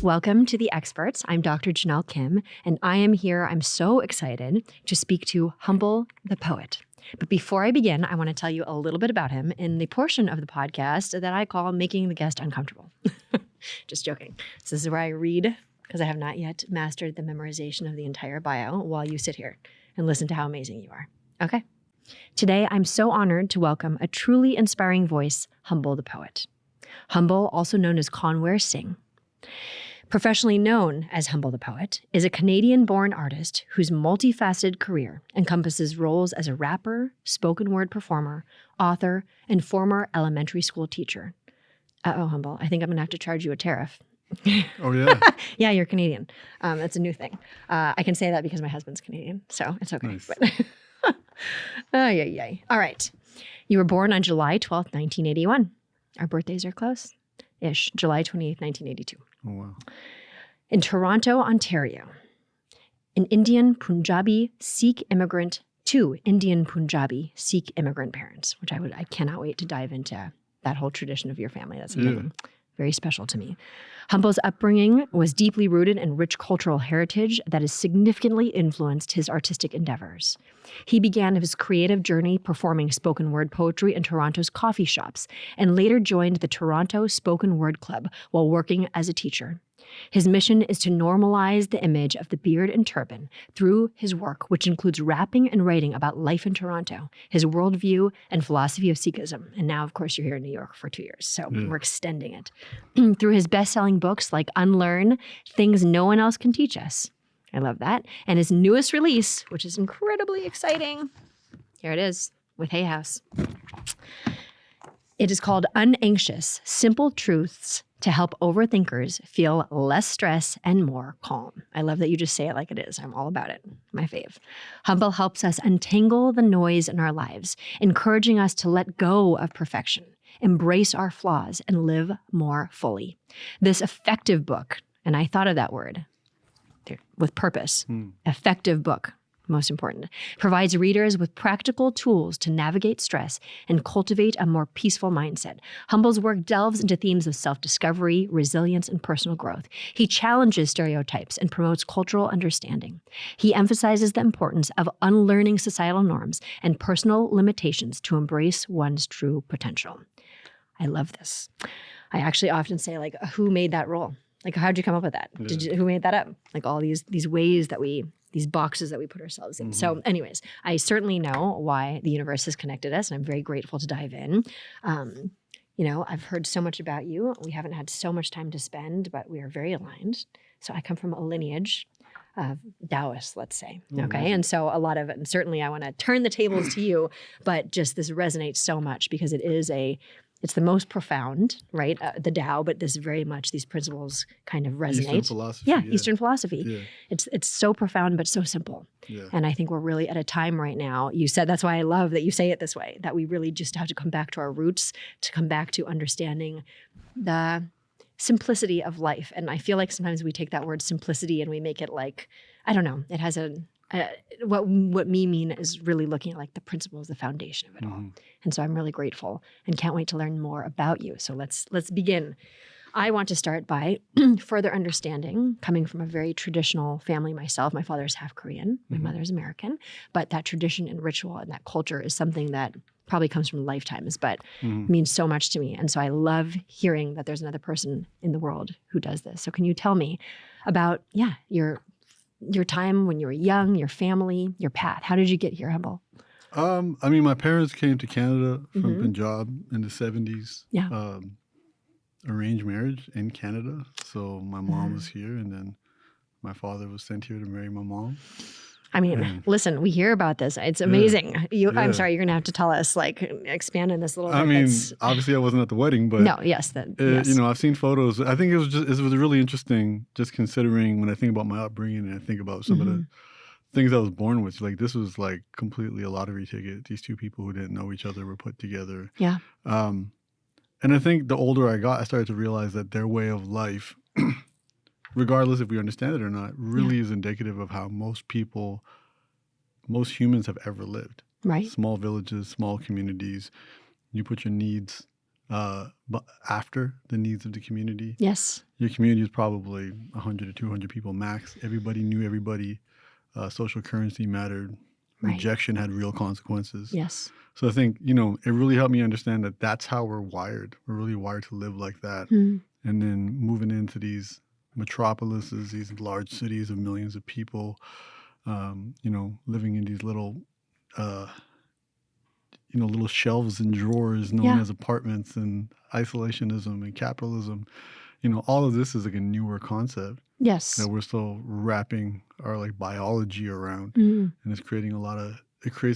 Welcome to The Experts. I'm Dr. Jenelle Kim, and I'm so excited to speak to Humble the Poet. But before I begin, I want to tell you a little bit about him in the portion of the podcast that I call Making the Guest Uncomfortable. Just joking. So this is where I read, because I have not yet mastered the memorization of the entire bio, while you sit here and listen to how amazing you are. Okay. Today, I'm so honored to welcome a truly inspiring voice, Humble the Poet. Humble, also known as Conware Singh, professionally known as Humble the Poet, is a Canadian-born artist whose multifaceted career encompasses roles as a rapper, spoken word performer, author, and former elementary school teacher. Uh-oh, Humble, I think I'm going to have to charge you a tariff. Oh, yeah. Yeah, you're Canadian. That's a new thing. I can say that because my husband's Canadian, so it's okay. Nice. But All right. You were born on July 12th, 1981. Our birthdays are close-ish. July 28th, 1982. Oh, wow. In Toronto, Ontario, an Indian Punjabi Sikh immigrant to Indian Punjabi Sikh immigrant parents, which I cannot wait to dive into that whole tradition of your family. That's something very special to me. Humble's upbringing was deeply rooted in rich cultural heritage that has significantly influenced his artistic endeavors. He began his creative journey performing spoken word poetry in Toronto's coffee shops and later joined the Toronto Spoken Word Club while working as a teacher. His mission is to normalize the image of the beard and turban through his work, which includes rapping and writing about life in Toronto, his worldview, and philosophy of Sikhism. And now, of course, you're here in New York for 2 years, so we're extending it. Through his best-selling books like Unlearn, Things No One Else Can Teach Us. I love that. And his newest release, which is incredibly exciting. Here it is, with Hay House. It is called Unanxious, Simple Truths to Help Overthinkers Feel Less Stress and More Calm. I love that you just say it like it is. I'm all about it. My fave. Humble helps us untangle the noise in our lives, encouraging us to let go of perfection, embrace our flaws, and live more fully. This effective book, and I thought of that word with purpose, effective book, most important, provides readers with practical tools to navigate stress and cultivate a more peaceful mindset. Humble's work delves into themes of self-discovery, resilience, and personal growth. He challenges stereotypes and promotes cultural understanding. He emphasizes the importance of unlearning societal norms and personal limitations to embrace one's true potential. I love this. I actually often say, like, who made that rule? Like, how'd you come up with that? Who made that up? Like all these ways that these boxes that we put ourselves in. So anyways, I certainly know why the universe has connected us, and I'm very grateful to dive in. I've heard so much about you. We haven't had so much time to spend, but we are very aligned. So I come from a lineage of Taoists, let's say. Okay. And so a lot of it, and certainly I want to turn the tables to you, but just this resonates so much because it's the most profound, right? The Tao, but this very much, these principles kind of resonate. Eastern philosophy. Yeah, Eastern philosophy. Yeah. It's so profound, but so simple. Yeah. And I think we're really at a time right now. You said, that's why I love that you say it this way, that we really just have to come back to our roots, to come back to understanding the simplicity of life. And I feel like sometimes we take that word simplicity and we make it like, I don't know, it has what me mean is really looking at like the principles, the foundation of it all. And so I'm really grateful and can't wait to learn more about you. So let's begin. I want to start by further understanding, coming from a very traditional family myself. My father's half Korean, my mother's American, but that tradition and ritual and that culture is something that probably comes from lifetimes, but means so much to me. And so I love hearing that there's another person in the world who does this. So can you tell me about, your time when you were young, your family, your path? How did you get here, Humble? My parents came to Canada from Punjab in the 70s. Yeah. Arranged marriage in Canada. So my mom was here, and then my father was sent here to marry my mom. I mean, listen, we hear about this. It's amazing. I'm sorry, you're going to have to tell us, like, expand on this a little bit. Obviously I wasn't at the wedding, but no, yes. I've seen photos. I think it was really interesting just considering when I think about my upbringing and I think about some of the things I was born with. Like, this was like completely a lottery ticket. These two people who didn't know each other were put together. Yeah. And I think the older I got, I started to realize that their way of life, regardless if we understand it or not, really is indicative of how most humans have ever lived. Right. Small villages, small communities. You put your needs but after the needs of the community. Yes. Your community is probably 100 to 200 people max. Everybody knew everybody. Social currency mattered. Right. Rejection had real consequences. Yes. So I think, it really helped me understand that that's how we're wired. We're really wired to live like that. Mm. And then moving into these metropolises, these large cities of millions of people, living in these little, little shelves and drawers known as apartments, and isolationism and capitalism. All of this is like a newer concept. Yes. That we're still wrapping our like biology around, Mm. and it creates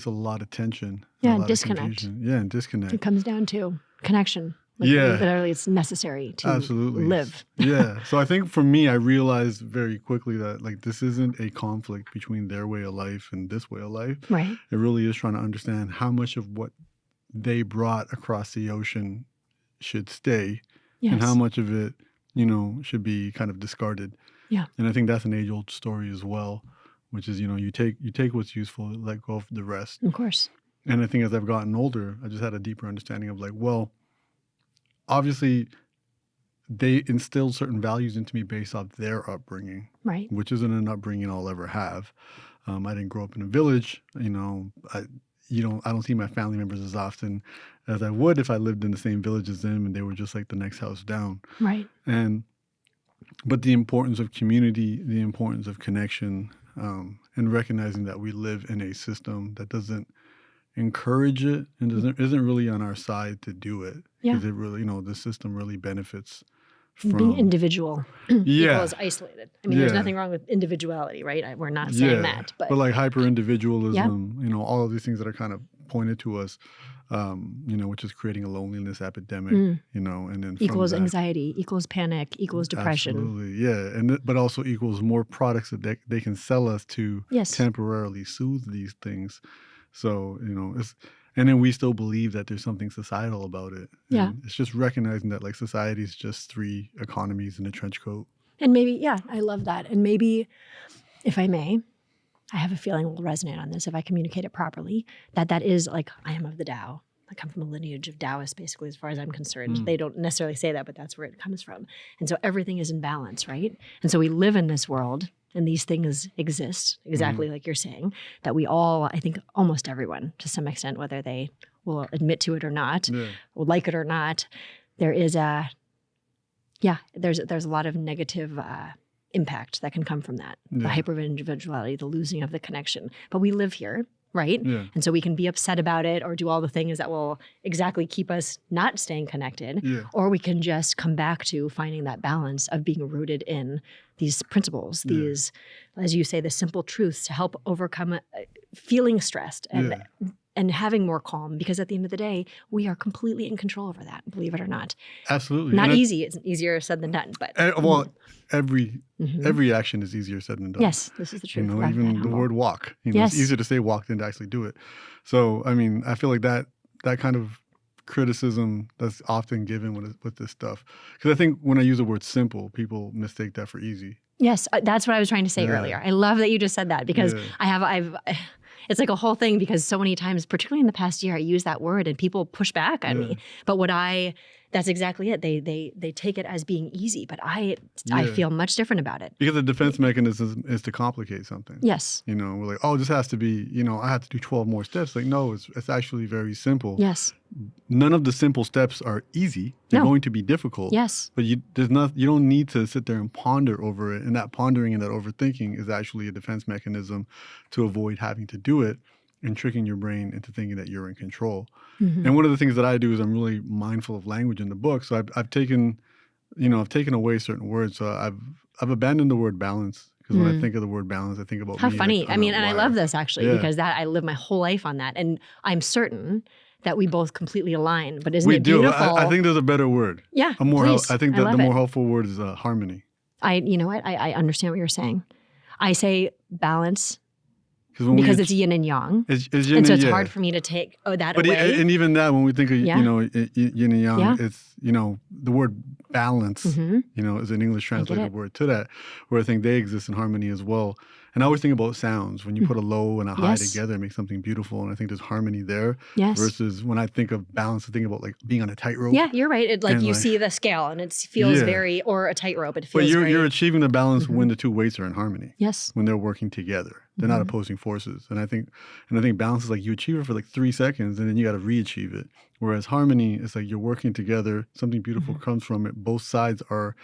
a lot of tension. Yeah, a lot disconnect. Of confusion. Yeah, and disconnect. It comes down to connection. Literally, it's necessary to live. Yeah. So I think for me, I realized very quickly that like this isn't a conflict between their way of life and this way of life. Right. It really is trying to understand how much of what they brought across the ocean should stay, and how much of it, should be kind of discarded. Yeah. And I think that's an age-old story as well, which is, you take what's useful, let go of the rest. Of course. And I think as I've gotten older, I just had a deeper understanding of like, well, obviously they instilled certain values into me based off their upbringing, right? Which isn't an upbringing I'll ever have. I didn't grow up in a village. I don't see my family members as often as I would if I lived in the same village as them and they were just like the next house down. Right. But the importance of community, the importance of connection, and recognizing that we live in a system that doesn't encourage it and isn't really on our side to do it. Yeah. Because it really, the system really benefits from being individual equals isolated. I mean, there's Yeah. nothing wrong with individuality, right? We're not saying that, but like hyper-individualism, all of these things that are kind of pointed to us, which is creating a loneliness epidemic, and then equals from that, anxiety, equals panic, equals depression. Absolutely, yeah, but also equals more products that they can sell us to temporarily soothe these things. So and then we still believe that there's something societal about it. Yeah, and it's just recognizing that like society is just 3 economies in a trench coat. And maybe, I love that. And maybe, if I may, I have a feeling we'll resonate on this if I communicate it properly, that is like, I am of the Tao. I come from a lineage of Taoists, basically, as far as I'm concerned. They don't necessarily say that, but that's where it comes from. And so everything is in balance, right? And so we live in this world, and these things exist, exactly like you're saying, that we all, I think almost everyone, to some extent, whether they will admit to it or not, will like it or not, there is there's a lot of negative impact that can come from that. The hyper-individuality, the losing of the connection. But we live here, right? Yeah. And so we can be upset about it or do all the things that will exactly keep us not staying connected. Yeah. Or we can just come back to finding that balance of being rooted in these principles, these, as you say, the simple truths to help overcome feeling stressed and having more calm, because at the end of the day, we are completely in control over that, believe it or not. Absolutely. Not easy. It's easier said than done. But every action is easier said than done. Yes, this is the truth. Even the word walk. It's easier to say walk than to actually do it. So, I mean, I feel like that kind of criticism that's often given with this stuff. Because I think when I use the word simple, people mistake that for easy. Yes, that's what I was trying to say earlier. I love that you just said that, because I've it's like a whole thing, because so many times, particularly in the past year, I use that word and people push back on me. But that's exactly it. They take it as being easy, but I feel much different about it. Because the defense mechanism is to complicate something. Yes. We're like, oh, this has to be, I have to do 12 more steps. Like, no, it's actually very simple. Yes. None of the simple steps are easy. They're going to be difficult. Yes. But you don't need to sit there and ponder over it. And that pondering and that overthinking is actually a defense mechanism to avoid having to do it and tricking your brain into thinking that you're in control. And one of the things that I do is I'm really mindful of language in the book. So I've taken away certain words. So I've abandoned the word balance, because when I think of the word balance, I think about how me, funny. like, I mean, and I love this actually, because I live my whole life on that. And I'm certain that we both completely align. But isn't it beautiful? I think there's a better word. Yeah, I think that the more helpful word is harmony. You know what? I understand what you're saying. I say balance because it's yin and yang. It's yin and so and it's hard for me to take that but away. And even that, when we think of yin and yang, it's the word balance. Is an English translated word to that, where I think they exist in harmony as well. And I always think about sounds. When you put a low and a high Yes. together, it makes something beautiful. And I think there's harmony there. Yes. Versus when I think of balance, I think about like being on a tightrope. Yeah, you're right. It, like And you like- see the scale and it feels Yeah. very, or a tightrope. It But feels you're very. achieving the balance when the two weights are in harmony. Yes. When they're working together. They're not opposing forces. And I think balance is like you achieve it for like 3 seconds and then you got to re-achieve it. Whereas harmony is like you're working together, something beautiful comes from it. Both sides are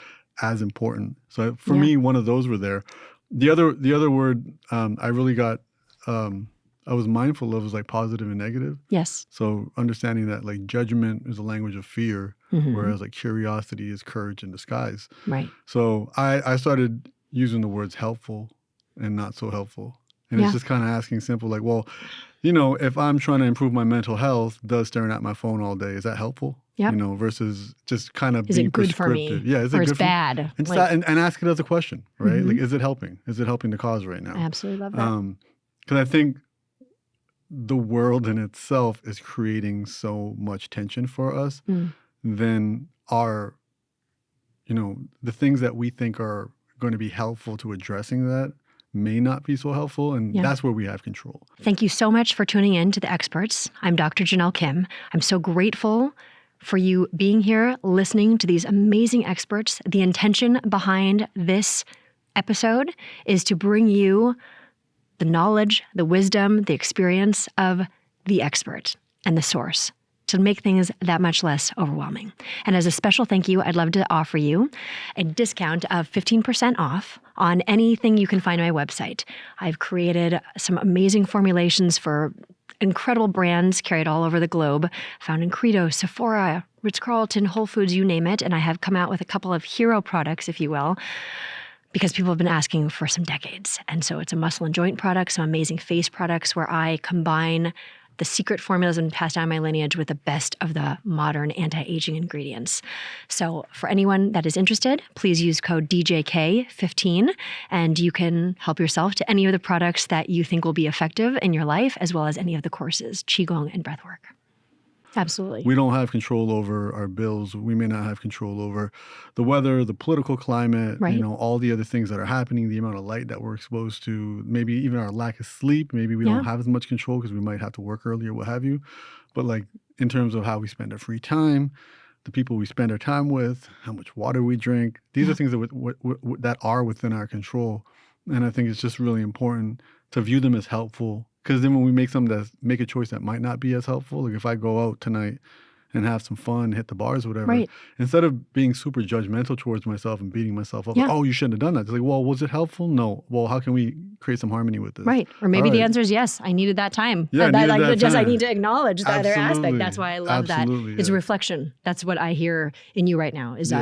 as important. So for me, one of those were there. The other word I really got I was mindful of was like positive and negative. Yes. So understanding that like judgment is a language of fear, whereas like curiosity is courage in disguise. Right. So I started using the words helpful and not so helpful. And it's just kind of asking simple, like, well, you know, if I'm trying to improve my mental health, does staring at my phone all day, is that helpful? Yep. You know, versus just kind of Is being it good for prescriptive. me? Yeah, is Or it it's good for me? bad? And, Like, and ask it as a question, right? Like, is it helping? Is it helping the cause right now? I absolutely love that. Because I think the world in itself is creating so much tension for us, then our, you know, the things that we think are going to be helpful to addressing that may not be so helpful. And that's where we have control. Thank you so much for tuning in to The Experts. I'm Dr. Jenelle Kim. I'm so grateful for you being here, listening to these amazing experts. The intention behind this episode is to bring you the knowledge, the wisdom, the experience of the expert and the source to make things that much less overwhelming. And as a special thank you, I'd love to offer you a discount of 15% off on anything you can find on my website. I've created some amazing formulations for incredible brands carried all over the globe, found in Credo, Sephora, Ritz-Carlton, Whole Foods, you name it. And I have come out with a couple of hero products, if you will, because people have been asking for some decades. And so it's a muscle and joint product, some amazing face products where I combine the secret formulas that have been passed down my lineage with the best of the modern anti-aging ingredients. So for anyone that is interested, please use code DJK15 and you can help yourself to any of the products that you think will be effective in your life, as well as any of the courses, Qigong and breathwork. Absolutely. We don't have control over our bills. We may not have control over the weather, the political climate, Right. you know, all the other things that are happening, the amount of light that we're exposed to, maybe even our lack of sleep. Maybe we don't have as much control because we might have to work early or what have you. But like in terms of how we spend our free time, the people we spend our time with, how much water we drink, these are things that are within our control. And I think it's just really important to view them as helpful. Because then when we make a choice that might not be as helpful, like if I go out tonight and have some fun, hit the bars or whatever, instead of being super judgmental towards myself and beating myself up, like, oh, you shouldn't have done that. It's like, well, was it helpful? No. Well, how can we create some harmony with this? Right. Or maybe the answer is yes, I needed that time. Yeah, I need to acknowledge that other aspect. Absolutely. That's why I love Absolutely, that. It's a reflection. That's what I hear in you right now is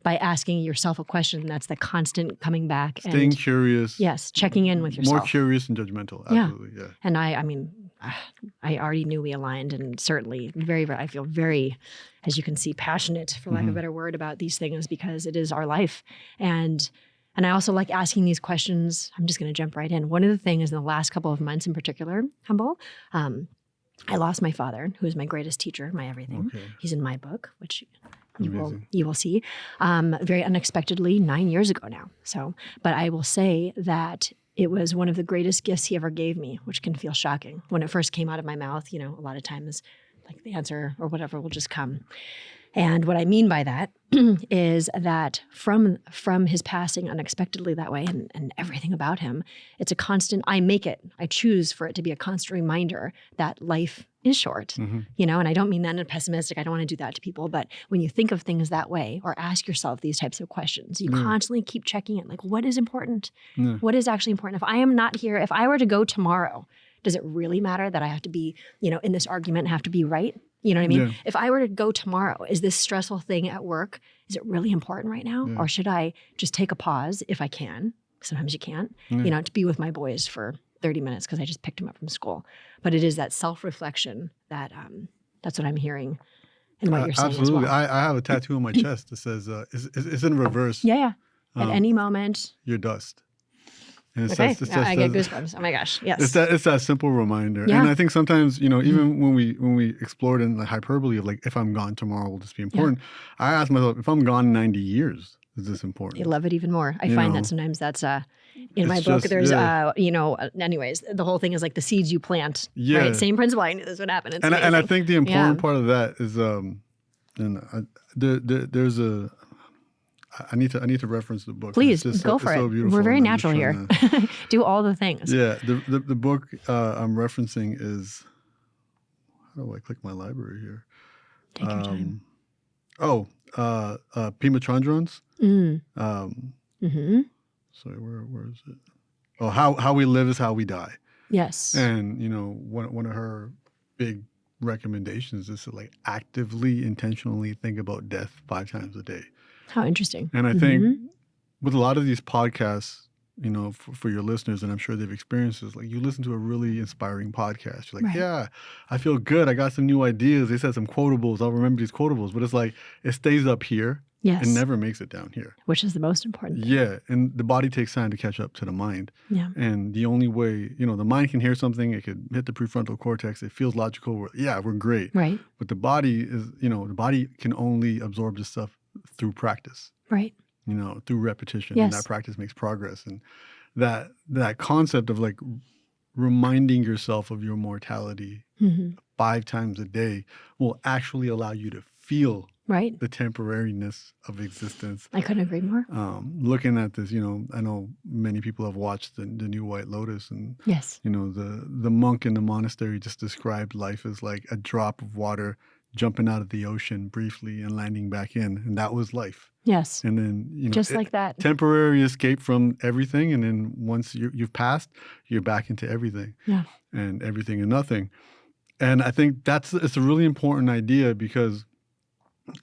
by asking yourself a question. That's the constant coming back. Staying curious. Yes. Checking in with yourself. More curious and judgmental. Absolutely. Yeah. And I mean, I already knew we aligned, and certainly I feel very, as you can see, passionate, for lack of a better word, about these things because it is our life. And I also like asking these questions. I'm just going to jump right in. One of the things in the last couple of months in particular, Humble, I lost my father, who is my greatest teacher, my everything. Okay. He's in my book, which you will see, very unexpectedly 9 years ago now. So, but I will say that it was one of the greatest gifts he ever gave me, which can feel shocking. When it first came out of my mouth, you know, a lot of times like the answer or whatever will just come. And what I mean by that is that from his passing unexpectedly that way and everything about him, it's a constant, I choose for it to be a constant reminder that life is short, you know, and I don't mean that in a pessimistic, I don't want to do that to people, but when you think of things that way or ask yourself these types of questions, you constantly keep checking it, like what is important? What is actually important? If I am not here, if I were to go tomorrow, does it really matter that I have to be, you know, in this argument and have to be right? You know what I mean? Yeah. If I were to go tomorrow, is this stressful thing at work, is it really important right now? Or should I just take a pause if I can? Sometimes you can't, you know, to be with my boys for 30 minutes because I just picked them up from school. But it is that self-reflection that that's what I'm hearing in what you're saying absolutely. as well. I have a tattoo on my chest that says, it's in reverse. Yeah. At any moment. You're dust. And I get goosebumps. Oh my gosh. Yes. It's that simple reminder. Yeah. And I think sometimes, you know, even when we explored in the hyperbole of like, if I'm gone tomorrow, will this be important? I ask myself, if I'm gone 90 years, is this I important? love it even more. I You find know, that sometimes that's in my it's book, just, there's, yeah. anyways, the whole thing is like the seeds you plant, right? Yeah. Same principle. I knew this would happen. It's And I amazing. think the Yeah. important part of that is, there's a, I need to reference the book. 'Cause Please it's just go so, for it's so it. beautiful. We're very And I'm just natural trying here. to, Do all the things. yeah, the book I'm referencing is, how do I click my library here? Take your time. Pima Chandran's. Mm. Um, Mm-hmm. sorry, where is it? Oh, how we live is how we die. Yes. And one of her big recommendations is to like actively, intentionally think about death 5 times a day. How interesting. And I think with a lot of these podcasts, for your listeners, and I'm sure they've experienced this, like you listen to a really inspiring podcast. You're like, Right. yeah, I feel good. I got some new ideas. They said some quotables. I'll remember these quotables. But it's like, it stays up here Yes. and never makes it down here. Which is the most important thing. Yeah. And the body takes time to catch up to the mind. Yeah. And the only way, the mind can hear something, it could hit the prefrontal cortex. It feels logical. We're great. Right. But the body the body can only absorb this stuff through practice. Right. Through repetition. Yes. And that practice makes progress. And that concept of like reminding yourself of your mortality 5 times a day will actually allow you to feel Right. the temporariness of existence. I couldn't agree more. Looking at this, I know many people have watched the new White Lotus, and Yes. the monk in the monastery just described life as like a drop of water jumping out of the ocean briefly and landing back in, and that was life. Yes. And then Just like that. temporary escape from everything, and then once you've passed, you're back into everything. Yeah. And everything and nothing. And I think it's a really important idea, because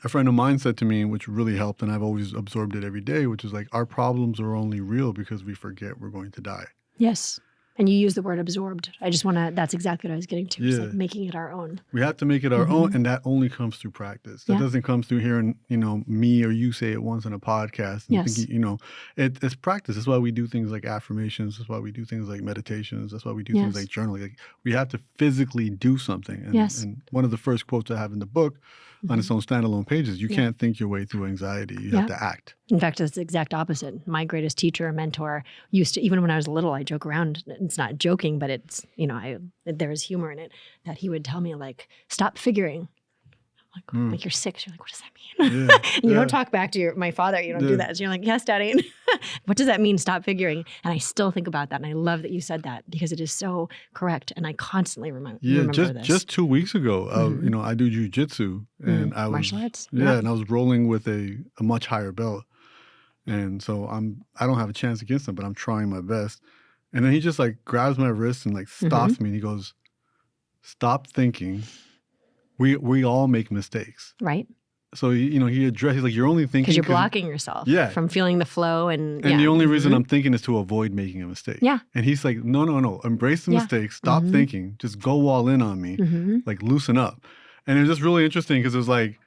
a friend of mine said to me, which really helped, and I've always absorbed it every day, which is like, our problems are only real because we forget we're going to die. Yes. And you use the word absorbed. I just want to, that's exactly what I was getting to. It's Yeah. like making it our own. We have to make it our own, and that only comes through practice. That Yeah. doesn't come through hearing, me or you say it once on a podcast. And Yes. thinking, it's practice. That's why we do things like affirmations. That's why we do things like meditations. That's why we do things Yes. like journaling. Like, we have to physically do something. And, Yes. and one of the first quotes I have in the book on its own standalone pages, you can't think your way through anxiety. You have to act. In fact, it's the exact opposite. My greatest teacher or mentor used to, even when I was little, I joke around. It's not joking, but it's, there's humor in it, that he would tell me like, stop figuring. I'm like, you're 6. You're like, what does that mean? Yeah. You don't talk back to my father. You don't do that. So you're like, yes, Daddy. What does that mean? Stop figuring. And I still think about that. And I love that you said that, because it is so correct. And I constantly remember this. Just 2 weeks ago, I do jujitsu, and I was martial arts. and I was rolling with a much higher belt, and so I don't have a chance against him, but I'm trying my best. And then he just like grabs my wrist and like stops me, and he goes, "Stop thinking. We all make mistakes." Right. So he's like, "You're only thinking Because you're blocking yourself from feeling the flow. And the only reason I'm thinking is to avoid making a mistake." Yeah. And he's like, no, embrace the mistake. Stop thinking. Just go all in on me. Like, loosen up. And it was just really interesting, because it was like,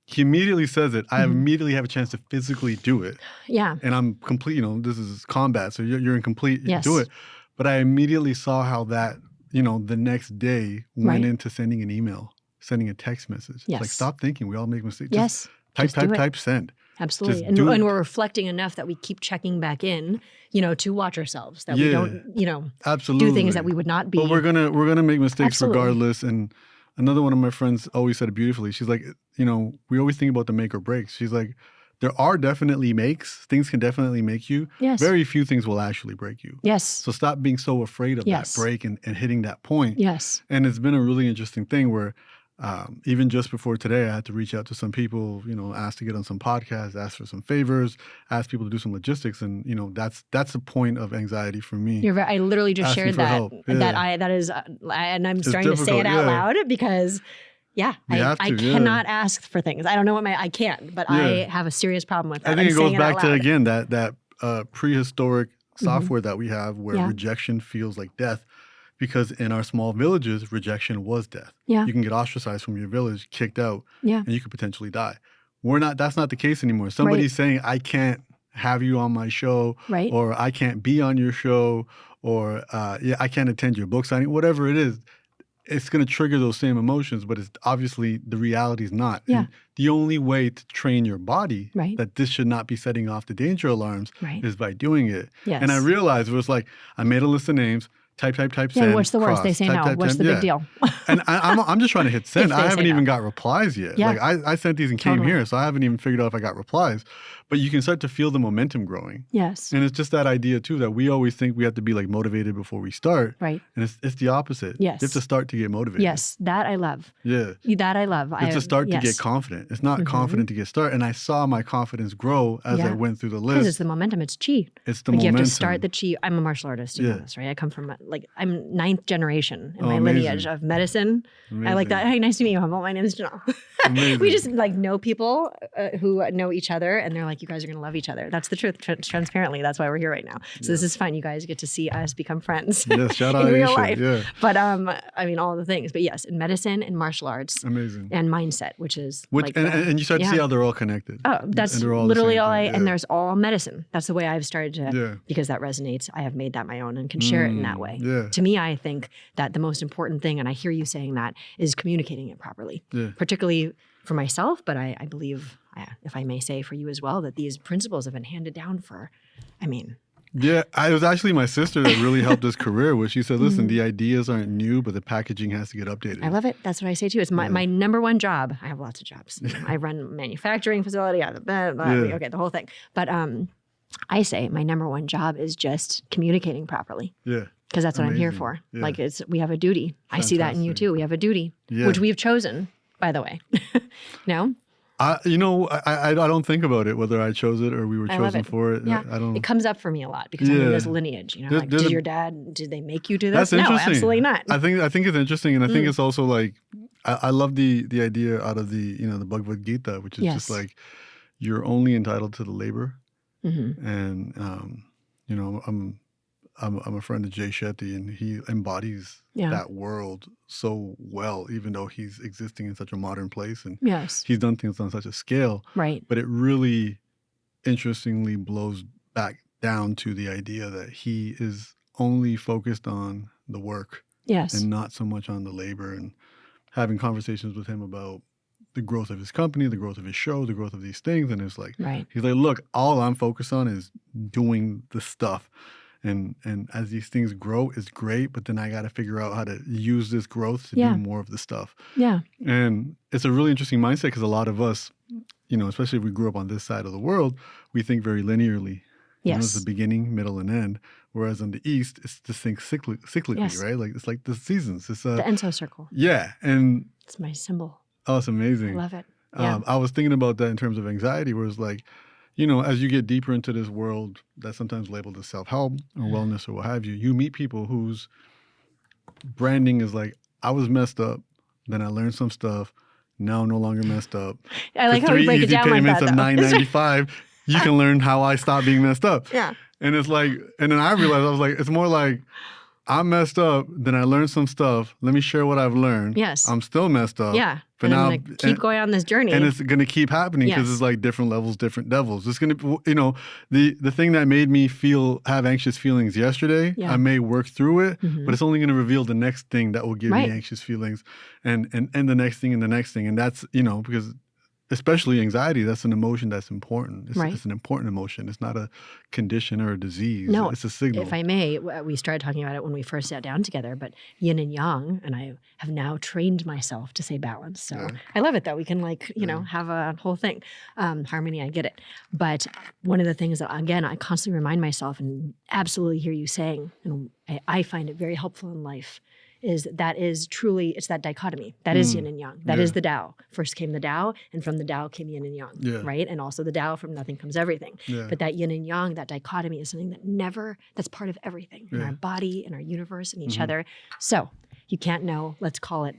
he immediately says it. I immediately have a chance to physically do it. Yeah. And I'm complete, this is combat. So you're in complete, Yes. do it. But I immediately saw how that, the next day went into sending an email, sending a text message. Yes. It's like, stop thinking. We all make mistakes. Yes. Just type, send. Absolutely. Just And do it. we're reflecting enough that we keep checking back in, to watch ourselves, that we don't, Absolutely. do things that we would not be. But we're gonna make mistakes Absolutely. regardless. And another one of my friends always said it beautifully. She's like, we always think about the make or breaks. She's like, there are definitely makes. Things can definitely make you. Yes. Very few things will actually break you. Yes. So stop being so afraid of that break and hitting that point. Yes. And it's been a really interesting thing where even just before today, I had to reach out to some people, ask to get on some podcasts, ask for some favors, ask people to do some logistics. And, that's the point of anxiety for me. I literally just Asking shared for that. help. Yeah. That is, and I'm starting to say difficult, it out yeah. loud, because I cannot ask for things. I don't know I can't, but I have a serious problem with that. I think I'm it goes saying back out to, loud. again, that prehistoric software that we have, where rejection feels like death, because in our small villages, rejection was death. Yeah. You can get ostracized from your village, kicked out, Yeah. and you could potentially die. That's not the case anymore. Somebody's saying, I can't have you on my show, Right. or I can't be on your show, or I can't attend your book signing, whatever it is. it's going to trigger those same emotions, but it's obviously the reality is not. Yeah. And the only way to train your body Right. that this should not be setting off the danger alarms Right. is by doing it. Yes. And I realized it was like, I made a list of names, type, Yeah, send, what's the worst? cross, They say type, no. type, What's the big deal? And I'm just trying to hit send. If they I haven't say even no. got replies yet. Yeah. Like I sent these and came Totally. here, so I haven't even figured out if I got replies. But you can start to feel the momentum growing. Yes. And it's just that idea too that we always think we have to be like motivated before we start. Right. And it's the opposite. Yes. You have to start to get motivated. Yes. That I love. Yeah. That I love. You have to start to get confident. It's not confident to get started. And I saw my confidence grow as I went through the list. Because it's the momentum. It's chi. It's the like momentum. You have to start the chi. I'm a martial artist. You know this, right? I come from I'm ninth generation in my lineage of medicine. Amazing. I like that. Hey, nice to meet you, Humble. My name is Jenelle. We just like know people who know each other, and they're like, you guys are going to love each other. That's the truth. Transparently, that's why we're here right now. So this is fun. You guys get to see us become friends. Yes, shout out in real Aisha. life. Yeah. But I mean, all the things. But yes, in medicine and martial arts. Amazing. And mindset, which and you start to see how they're all connected. Oh, that's and all literally the all thing. and there's all medicine. That's the way I've started to, because that resonates. I have made that my own and can share it in that way. Yeah. To me, I think that the most important thing, and I hear you saying that, is communicating it properly, particularly for myself, but I believe, if I may say for you as well, that these principles have been handed down for, Yeah, it was actually my sister that really helped this career, where she said, listen, the ideas aren't new, but the packaging has to get updated. I love it. That's what I say too. It's my number one job. I have lots of jobs. I run a manufacturing facility, okay, the whole thing. But I say my number one job is just communicating properly. Yeah. Because that's what I'm here for. Yeah. Like we have a duty. Fantastic. I see that in you too. We have a duty, which we've chosen, by the way. No? I don't think about it, whether I chose it or we were chosen for it. Yeah. I don't. It comes up for me a lot because I'm in this lineage. Like, did your dad? Did they make you do this? That's interesting. No, absolutely not. I think it's interesting, and I think it's also like I love the idea out of the the Bhagavad Gita, which is just like you're only entitled to the labor, and I'm a friend of Jay Shetty, and he embodies that world so well, even though he's existing in such a modern place, and he's done things on such a scale. Right. But it really, interestingly, blows back down to the idea that he is only focused on the work, and not so much on the labor. And having conversations with him about the growth of his company, the growth of his show, the growth of these things, and it's like he's like, look, all I'm focused on is doing the stuff. And as these things grow, it's great, but then I got to figure out how to use this growth to do more of the stuff. Yeah. And it's a really interesting mindset because a lot of us, especially if we grew up on this side of the world, we think very linearly. Yes. It's the beginning, middle, and end. Whereas on the East, it's this thing cyclically, right? Like it's like the seasons. It's the Enso circle. Yeah. And it's my symbol. Oh, it's amazing. I love it. Yeah. I was thinking about that in terms of anxiety, where it's like, as you get deeper into this world that's sometimes labeled as self-help or wellness or what have you, you meet people whose branding is like, I was messed up, then I learned some stuff, now I'm no longer messed up. I like how you break it down like that, For 3 easy payments of $9.95, you can learn how I stopped being messed up. Yeah. And it's like, and then I realized, I was like, it's more like, I'm messed up, then I learned some stuff. Let me share what I've learned. Yes. I'm still messed up. Yeah. But and now I'm going to keep going on this journey. And it's going to keep happening because it's like different levels, different devils. It's going to, the thing that made me have anxious feelings yesterday, I may work through it, but it's only going to reveal the next thing that will give me anxious feelings and the next thing and the next thing. And that's, because especially anxiety, that's an emotion that's important. It's an important emotion. It's not a condition or a disease. No, it's a signal. If I may, we started talking about it when we first sat down together, but yin and yang, and I have now trained myself to say balance. So I love it that we can have a whole thing. Harmony, I get it. But one of the things that, again, I constantly remind myself and absolutely hear you saying, and I find it very helpful in life, is truly, it's that dichotomy. That is yin and yang. That is the Tao. First came the Tao, and from the Tao came yin and yang, right? And also the Tao, from nothing comes everything. Yeah. But that yin and yang, that dichotomy is something that's part of everything, in our body, in our universe, in each other. So you can't know, let's call it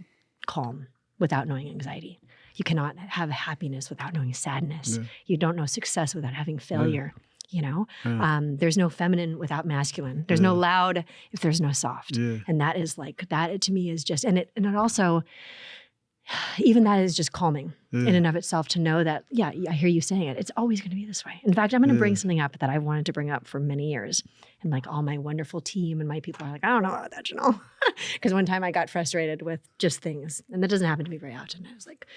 calm, without knowing anxiety. You cannot have happiness without knowing sadness. Yeah. You don't know success without having failure. There's no feminine without masculine. There's no loud if there's no soft. And that is that to me is just, and it also, even that is just calming Yeah. in and of itself to know that, yeah, I hear you saying it. It's always going to be this way. In fact, I'm going to bring something up that I wanted to bring up for many years. And like all my wonderful team and my people are like, I don't know about that, Jenelle. Because one time I got frustrated with just things. And that doesn't happen to me very often. I was like,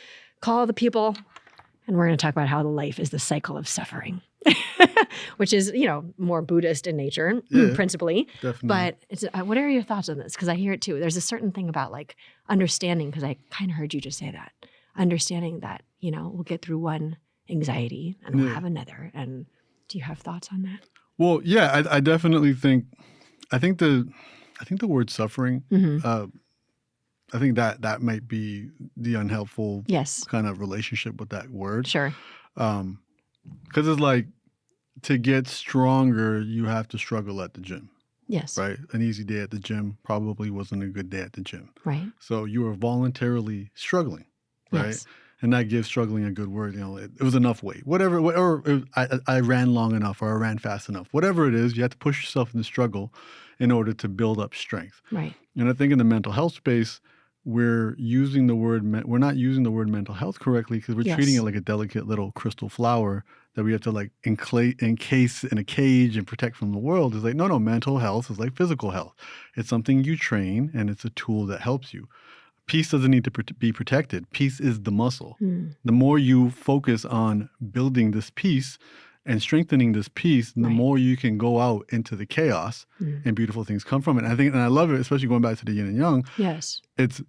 call the people and we're going to talk about how life is the cycle of suffering. Which is, more Buddhist in nature, principally. Definitely. But it's, what are your thoughts on this? Because I hear it too. There's a certain thing about like understanding, because I kind of heard you just say that, understanding that, we'll get through one anxiety and we'll have another. And do you have thoughts on that? Well, yeah, I definitely think, I think the word suffering, I think that might be the unhelpful kind of relationship with that word. Sure. Because it's like, to get stronger, you have to struggle at the gym. Yes. Right? An easy day at the gym probably wasn't a good day at the gym. Right. So you were voluntarily struggling, right? Yes. And that gives struggling a good word. It was enough weight. Whatever, or I ran long enough or I ran fast enough. Whatever it is, you have to push yourself in the struggle in order to build up strength. Right. And I think in the mental health space, we're not using the word mental health correctly because we're treating it like a delicate little crystal flower that we have to like encase in a cage and protect from the world. It's like, no, mental health is like physical health. It's something you train and it's a tool that helps you. Peace doesn't need to be protected. Peace is the muscle. The more you focus on building this peace and strengthening this peace, the more you can go out into the chaos and beautiful things come from it. And I love it, especially going back to the yin and yang. Yes. It's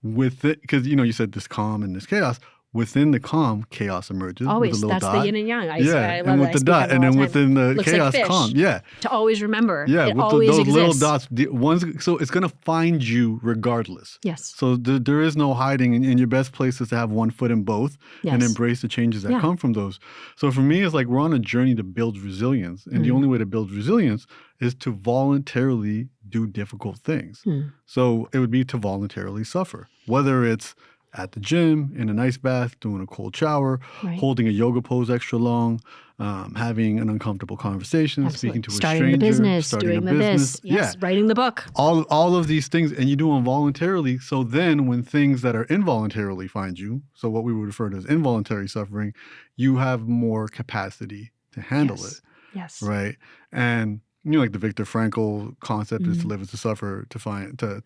with it, because, you said this calm and this chaos. Within the calm, chaos emerges. Always. With a little That's dot. the yin and yang. I love and with that. the dot. And then within the Looks chaos, like fish. calm. Yeah. To always remember. Yeah, it with always those exists. little dots. So it's going to find you regardless. Yes. So there is no hiding. And your best place is to have one foot in both and embrace the changes that come from those. So for me, it's like we're on a journey to build resilience. And the only way to build resilience is to voluntarily do difficult things. So it would be to voluntarily suffer, whether it's at the gym, in an ice bath, doing a cold shower, holding a yoga pose extra long, having an uncomfortable conversation, speaking to a stranger, starting the business, doing the business, writing the book. All of these things, and you do them voluntarily. So then when things that are involuntarily find you, so what we would refer to as involuntary suffering, you have more capacity to handle it. Yes. Right? And like the Viktor Frankl concept is to live is to suffer, to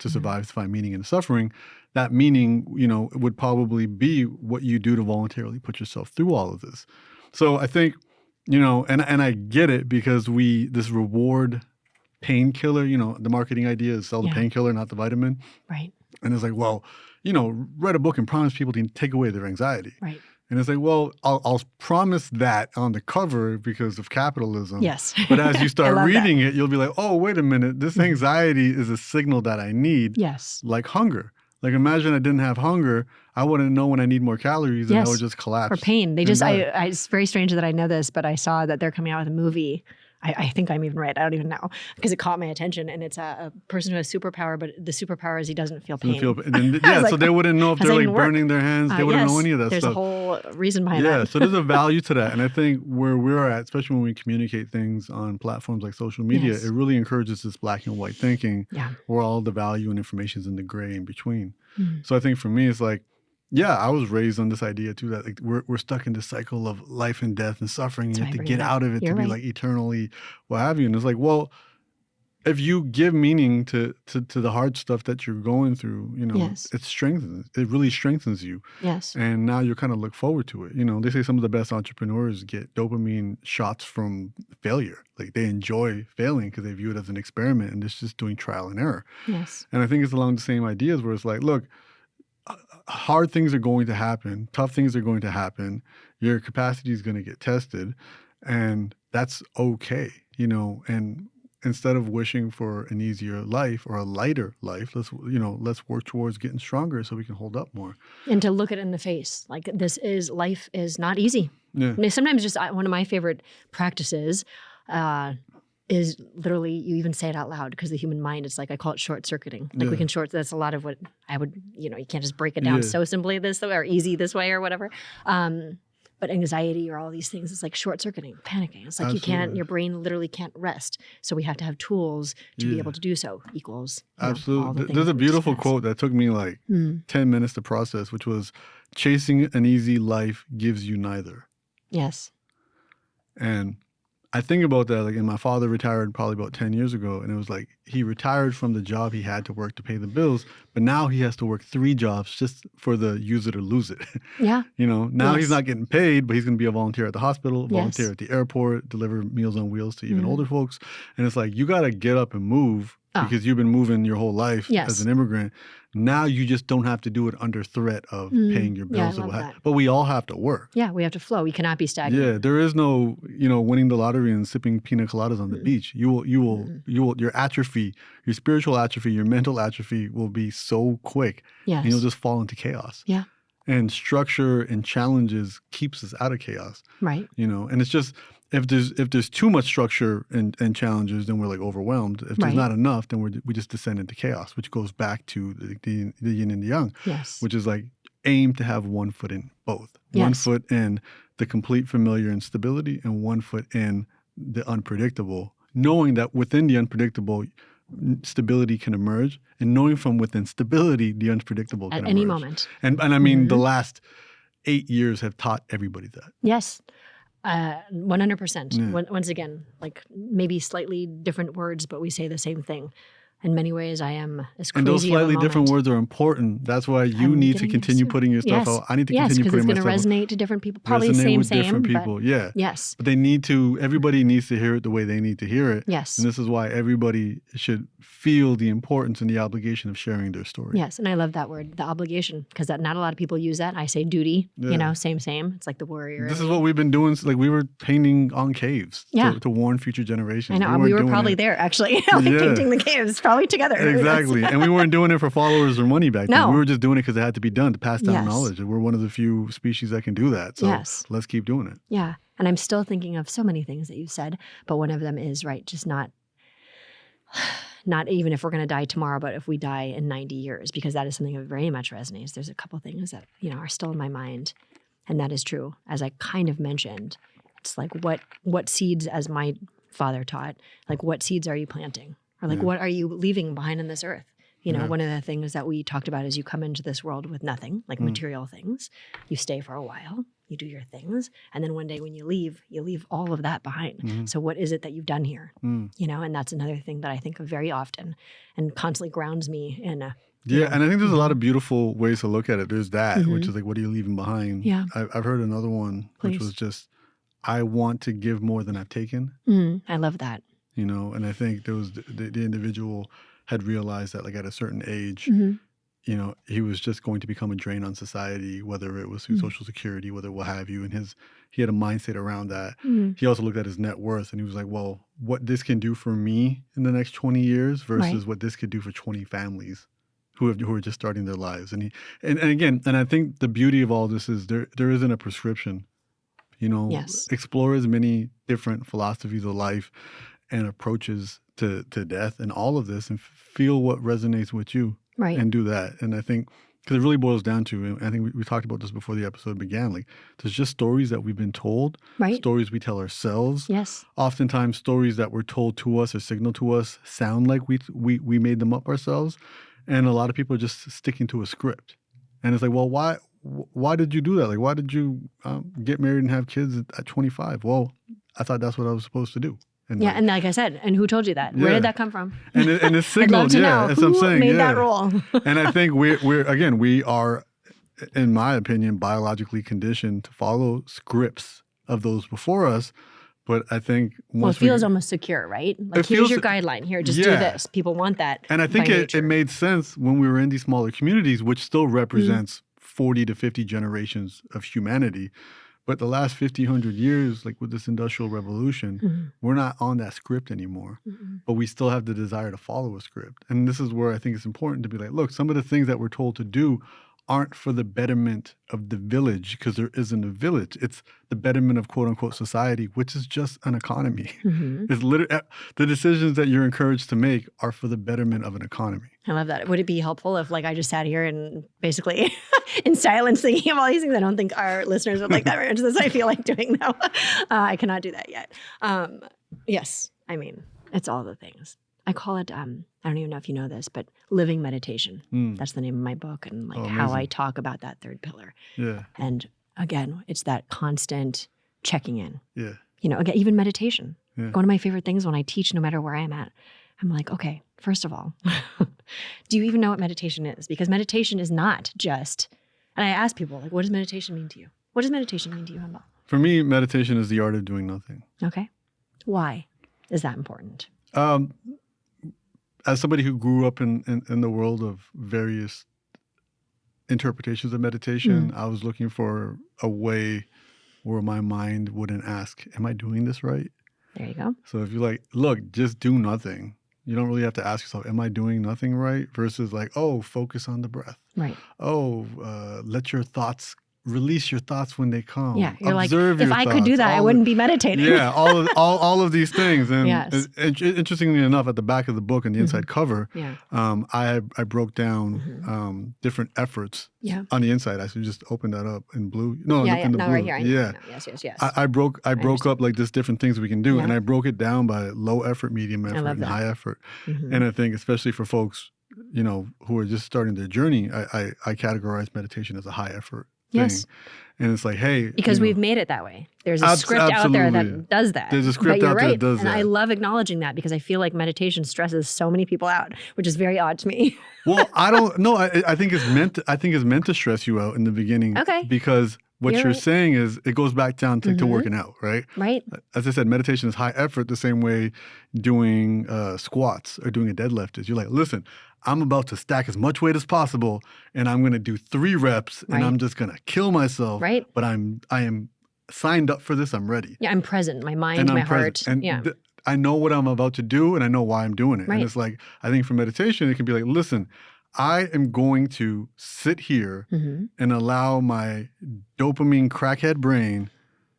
survive, to find meaning in the suffering. That meaning, would probably be what you do to voluntarily put yourself through all of this. So I think, and I get it because this reward painkiller, the marketing idea is sell the painkiller, not the vitamin. Right. And it's like, well, write a book and promise people to take away their anxiety. Right. And it's like, well, I'll promise that on the cover because of capitalism. Yes. But as you start reading it, you'll be like, oh, wait a minute. This anxiety is a signal that I need. Yes. Like hunger. Like imagine I didn't have hunger. I wouldn't know when I need more calories and I would just collapse. Or pain. It's very strange that I know this, but I saw that they're coming out with a movie. I think I'm even right. I don't even know because it caught my attention. And it's a person who has superpower, but the superpower is he doesn't feel pain. So they wouldn't know if they're like burning their hands. They wouldn't know any of that There's stuff. There's a whole reason behind that. Yeah, so there's a value to that. And I think where we're at, especially when we communicate things on platforms like social media, it really encourages this black and white thinking where all the value and information is in the gray in between. So I think for me, it's like, I was raised on this idea too that like we're stuck in this cycle of life and death and suffering. You have to get out of it to be like eternally what have you. And it's like, well, if you give meaning to the hard stuff that you're going through, it strengthens. It really strengthens you. Yes. And now you kind of look forward to it. They say some of the best entrepreneurs get dopamine shots from failure. Like they enjoy failing because they view it as an experiment and it's just doing trial and error. Yes. And I think it's along the same ideas where it's like, look, hard things are going to happen. Tough things are going to happen. Your capacity is going to get tested. And that's okay, and instead of wishing for an easier life or a lighter life, let's work towards getting stronger so we can hold up more. And to look it in the face. Like life is not easy. Yeah. And sometimes just one of my favorite practices is literally, you even say it out loud because the human mind, it's like, I call it short circuiting. Like we can that's a lot of what I would, you can't just break it down so simply this way or easy this way or whatever. But anxiety or all these things, it's like short circuiting, panicking. It's like Absolutely. your brain literally can't rest. So we have to have tools to be Yeah. able to do so, equals all the Absolutely. things There's a we beautiful discussed. quote that took me like 10 minutes to process, which was, chasing an easy life gives you neither. Yes. And I think about that, like, and my father retired probably about 10 years ago, and it was like he retired from the job he had to work to pay the bills, but now he has to work 3 jobs just for the use it or lose it. Yeah. You know, now he's Yes. not getting paid, but he's going to be a volunteer at the hospital, volunteer Yes. at the airport, deliver Meals on Wheels to even older folks. And it's like, you got to get up and move because you've been moving your whole life Yes. as an immigrant. Now you just don't have to do it under threat of paying your bills. I love that. But we all have to work. Yeah, we have to flow. We cannot be stagnant. Yeah, there is no, winning the lottery and sipping pina coladas on the beach. Your atrophy, your spiritual atrophy, your mental atrophy will be so quick. Yes. And you'll just fall into chaos. Yeah. And structure and challenges keeps us out of chaos. Right. And it's just, if there's too much structure and challenges, then we're like overwhelmed. If there's not enough, then we just descend into chaos, which goes back to the yin and the yang. Yes. Which is like, aim to have one foot in both. Yes. One foot in the complete familiar and stability, and one foot in the unpredictable, knowing that within the unpredictable, stability can emerge, and knowing from within stability, the unpredictable can At emerge. any moment. And I mean, the last 8 years have taught everybody that. Yes. 100%. Yeah. Once again, like maybe slightly different words, but we say the same thing. In many ways, I am as crazy And those slightly of a different moment. words are important. That's why you I'm need to getting continue used to it. putting your stuff Yes. out. I need to Yes, continue because putting it's my going to stuff out. resonate to different people. Probably Resonate same, with different but people. Yeah. yes. But everybody needs to hear it the way they need to hear it. Yes. And this is why everybody should feel the importance and the obligation of sharing their story. Yes, and I love that word, the obligation, because not a lot of people use that. I say duty, Yeah. same. It's like the warrior. This is what we've been doing. Like, we were painting on caves to warn future generations. I know. weren't We were doing probably it- there, actually, painting the caves, probably together. Exactly. And we weren't doing it for followers or money back then. No. We were just doing it because it had to be done to pass down Yes. knowledge. And we're one of the few species that can do that. So Yes. let's keep doing it. Yeah. And I'm still thinking of so many things that you said, but one of them is, just not even if we're going to die tomorrow, but if we die in 90 years, because that is something that very much resonates. There's a couple things that, are still in my mind. And that is true. As I kind of mentioned, it's like what seeds, as my father taught, like what seeds are you planting? Or like what are you leaving behind in this earth? One of the things that we talked about is you come into this world with nothing, like material things. You stay for a while, you do your things, and then one day when you leave all of that behind. So what is it that you've done here? And that's another thing that I think of very often and constantly grounds me in a And I think there's a lot of beautiful ways to look at it. There's that, which is like, what are you leaving behind? Yeah. I've heard another one, which Please. was just, I want to give more than I've taken. I love that. And I think there was the individual had realized that, like, at a certain age, he was just going to become a drain on society, whether it was through Social Security, whether what have you. And he had a mindset around that. He also looked at his net worth, and he was like, well, what this can do for me in the next 20 years versus what this could do for 20 families who are just starting their lives. And I think the beauty of all this is there isn't a prescription. Yes. Explore as many different philosophies of life and approaches to death and all of this, and feel what resonates with you, and do that. And I think, because it really boils down to, and I think we talked about this before the episode began, like, there's just stories that we've been told, stories we tell ourselves. Yes. Oftentimes stories that were told to us or signaled to us sound like we made them up ourselves. And a lot of people are just sticking to a script. And it's like, well, why did you do that? Like, why did you get married and have kids at 25? Well, I thought that's what I was supposed to do. And And like I said, and who told you that? Where did that come from? And it's signaled, I'd love to know. That's what I'm Who saying. made that rule? And I think we are, in my opinion, biologically conditioned to follow scripts of those before us. But I think Well, it feels almost secure, right? Like, here's your guideline. Here, just do this. People want that. And I think by it nature. made sense when we were in these smaller communities, which still represents 40 to 50 generations of humanity. But the last 50, 100 years, like with this industrial revolution, we're not on that script anymore. But we still have the desire to follow a script. And this is where I think it's important to be like, look, some of the things that we're told to do aren't for the betterment of the village, because there isn't a village. It's the betterment of quote unquote society, which is just an economy. It's literally the decisions that you're encouraged to make are for the betterment of an economy. I love that. Would it be helpful if like I just sat here and basically in silence thinking of all these things? I don't think our listeners would like that very much. That's what I feel like doing now. I cannot do that yet. Yes. I mean, it's all the things. I call it, I don't even know if you know this, but living meditation. That's the name of my book, and like how I talk about that third pillar. Yeah. And again, it's that constant checking in. Yeah. You know, again, even meditation. Yeah. One of my favorite things when I teach, no matter where I'm at, I'm like, okay, first of all, do you even know what meditation is? Because meditation is not just, and I ask people, like, what does meditation mean to you? What does meditation mean to you, Humble? For me, meditation is the art of doing nothing. Okay. Why is that important? As somebody who grew up in the world of various interpretations of meditation, I was looking for a way where my mind wouldn't ask, am I doing this right? There you go. So if you're like, look, just do nothing. You don't really have to ask yourself, am I doing nothing right? Versus like, oh, focus on the breath. Right. Oh, let your thoughts, release your thoughts when they come. Yeah. You're Observe like, if your I could thoughts, do that, I wouldn't be meditating. Yeah, all of these things. And Yes. interestingly enough, at the back of the book and the inside cover, Yeah. I broke down different efforts on the inside. I should just open that up in blue. No, in the blue. Right here. Yeah. Yes. I broke up like just different things we can do, and I broke it down by low effort, medium effort, and high effort. And I think especially for folks, you know, who are just starting their journey, I categorize meditation as a high effort thing. Yes. And it's like, hey, because we've made it that way. There's a script out there that does that. There's a script out there that does that. And I love acknowledging that because I feel like meditation stresses so many people out, which is very odd to me. Well, I don't know. I think it's meant to stress you out in the beginning. Okay. Because what you're saying is it goes back down to working out, right? Right. As I said, meditation is high effort the same way doing squats or doing a deadlift is. You're like, listen, I'm about to stack as much weight as possible, and I'm going to do 3 reps, and I'm just going to kill myself. Right. But I am signed up for this. I'm ready. Yeah, I'm present. My mind, my heart. And I know what I'm about to do, and I know why I'm doing it. Right. And it's like, I think for meditation, it can be like, listen, I am going to sit here and allow my dopamine crackhead brain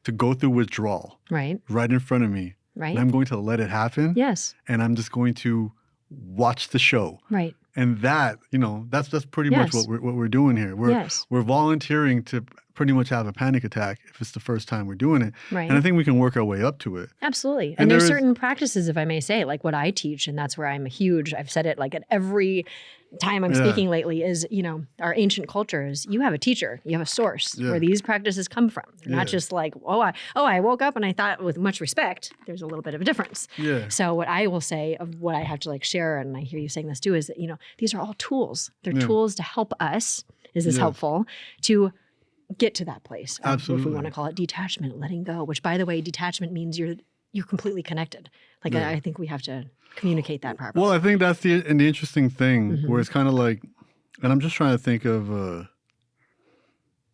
to go through withdrawal. Right. Right in front of me. Right. And I'm going to let it happen. Yes. And I'm just going to watch the show. Right. And that, you know, that's pretty much what we're doing here. We're volunteering to pretty much have a panic attack if it's the first time we're doing it. Right. And I think we can work our way up to it. Absolutely. And there's certain practices, if I may say, like what I teach, and that's where I'm huge. I've said it like at every time I'm speaking lately is, you know, our ancient cultures, you have a teacher, you have a source where these practices come from. They're not just like, I woke up and I thought with much respect, there's a little bit of a difference. Yeah. So what I will say of what I have to like share, and I hear you saying this too, is that, you know, these are all tools. They're tools to help us. Is this helpful to get to that place? Absolutely. If we want to call it detachment, letting go, which by the way, detachment means you're completely connected. Like I think we have to communicate that properly. Well, I think that's the interesting thing where it's kind of like, and I'm just trying to think of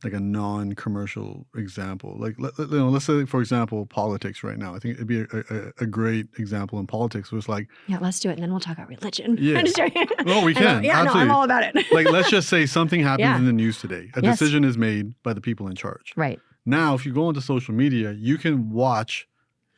like a non-commercial example. Like, let's say, for example, politics right now. I think it'd be a great example in politics where it's like... Yeah, let's do it, and then we'll talk about religion. Yeah. Well, we can. Yeah, absolutely. no, I'm all about it. Like, let's just say something happens in the news today. A decision is made by the people in charge. Right. Now, if you go into social media, you can watch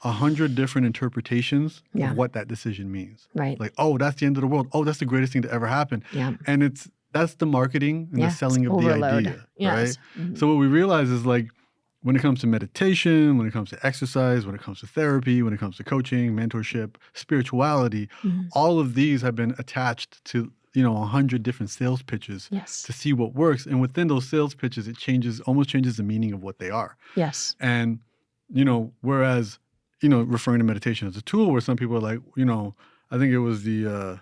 100 different interpretations of what that decision means. Right. Like, oh, that's the end of the world. Oh, that's the greatest thing to ever happen. Yeah. And that's the marketing and the selling of the idea, right? So what we realize is like when it comes to meditation, when it comes to exercise, when it comes to therapy, when it comes to coaching, mentorship, spirituality, all of these have been attached to 100 different sales pitches to see what works. And within those sales pitches, it almost changes the meaning of what they are. Yes. And, whereas, referring to meditation as a tool where some people are like, I think it was the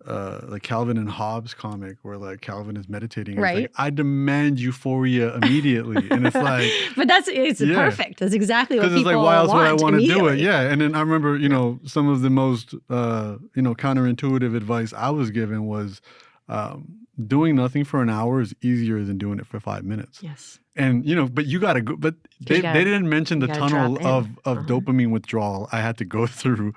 like Calvin and Hobbes comic where like Calvin is meditating. And it's like, I demand euphoria immediately. And it's like... But it's perfect. That's exactly what people want. Because it's like, why else would I want to do it? Yeah. And then I remember, some of the most, counterintuitive advice I was given was doing nothing for an hour is easier than doing it for 5 minutes. Yes. And, but you got to go, but they didn't mention the tunnel of dopamine withdrawal I had to go through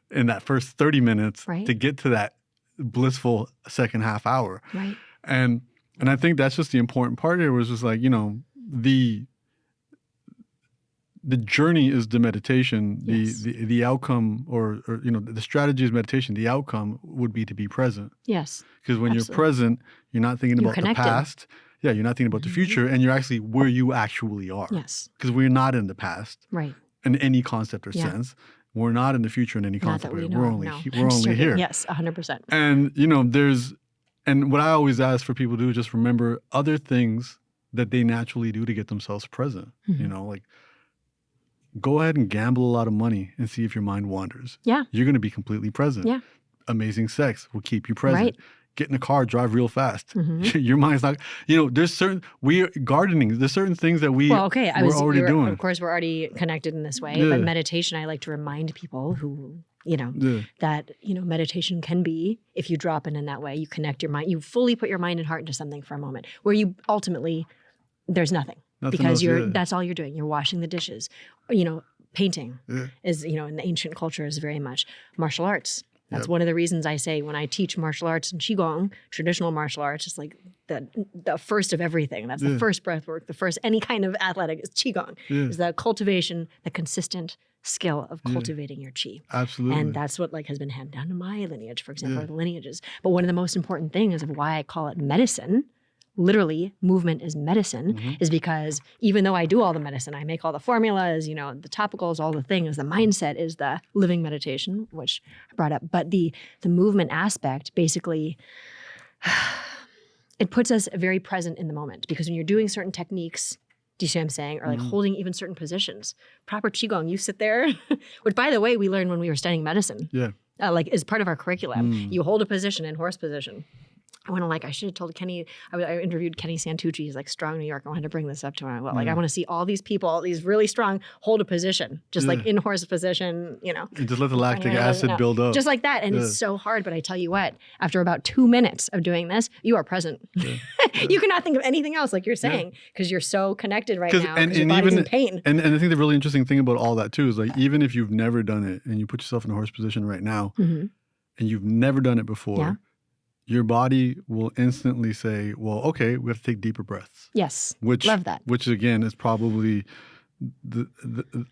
in that first 30 minutes to get to that blissful second half hour. Right. And And I think that's just the important part here, was just like, the journey is the meditation. Yes. The outcome, or the strategy is meditation. The outcome would be to be present. Yes. Because when Absolutely. you're present, you're not thinking You're about connected. the past. Yeah, you're not thinking about the future, and you're actually where you actually are. Yes. Because we're not in the past Right. in any concept or Yeah. sense. We're not in the future in any Not concept. that we We're know. only No. we're only here. Yes, 100%. And and what I always ask for people to do is just remember other things that they naturally do to get themselves present. Like, go ahead and gamble a lot of money and see if your mind wanders. Yeah. You're going to be completely present. Yeah. Amazing sex will keep you present. Right. Get in a car, drive real fast. Your mind's not, there's gardening, there's certain things that we're already doing. Of course, we're already connected in this way. Yeah. But meditation, I like to remind people who, that, meditation can be, if you drop in that way, you connect your mind, you fully put your mind and heart into something for a moment where you ultimately, there's nothing because that's all you're doing. You're washing the dishes, painting is, in the ancient culture is very much martial arts. That's one of the reasons I say when I teach martial arts and Qigong, traditional martial arts, it's like the first of everything. That's the first breath work, the first, any kind of athletic is Qigong. Is the cultivation, the consistent skill of cultivating your Qi. Absolutely. And that's what has been handed down to my lineage, for example, or the lineages. But one of the most important things of why I call it medicine, literally movement is medicine, is because even though I do all the medicine, I make all the formulas, the topicals, all the things, the mindset is the living meditation, which I brought up. But the movement aspect, basically, it puts us very present in the moment, because when you're doing certain techniques, do you see what I'm saying? Or like holding even certain positions, proper Qigong, you sit there, which by the way, we learned when we were studying medicine. Yeah. As part of our curriculum, you hold a position in horse position. I should have told Kenny, I interviewed Kenny Santucci, he's like strong New York. I wanted to bring this up to him. I want to see all these people, these really strong, hold a position, just like in horse position, And just let the lactic acid build up. Just like that. And it's so hard. But I tell you what, after about 2 minutes of doing this, you are present. You cannot think of anything else, like you're saying, because you're so connected right now, because your body's in pain. And I think the really interesting thing about all that too is like, even if you've never done it and you put yourself in a horse position right now, and you've never done it before, your body will instantly say, well, okay, we have to take deeper breaths. Yes. Love that. Which again is probably the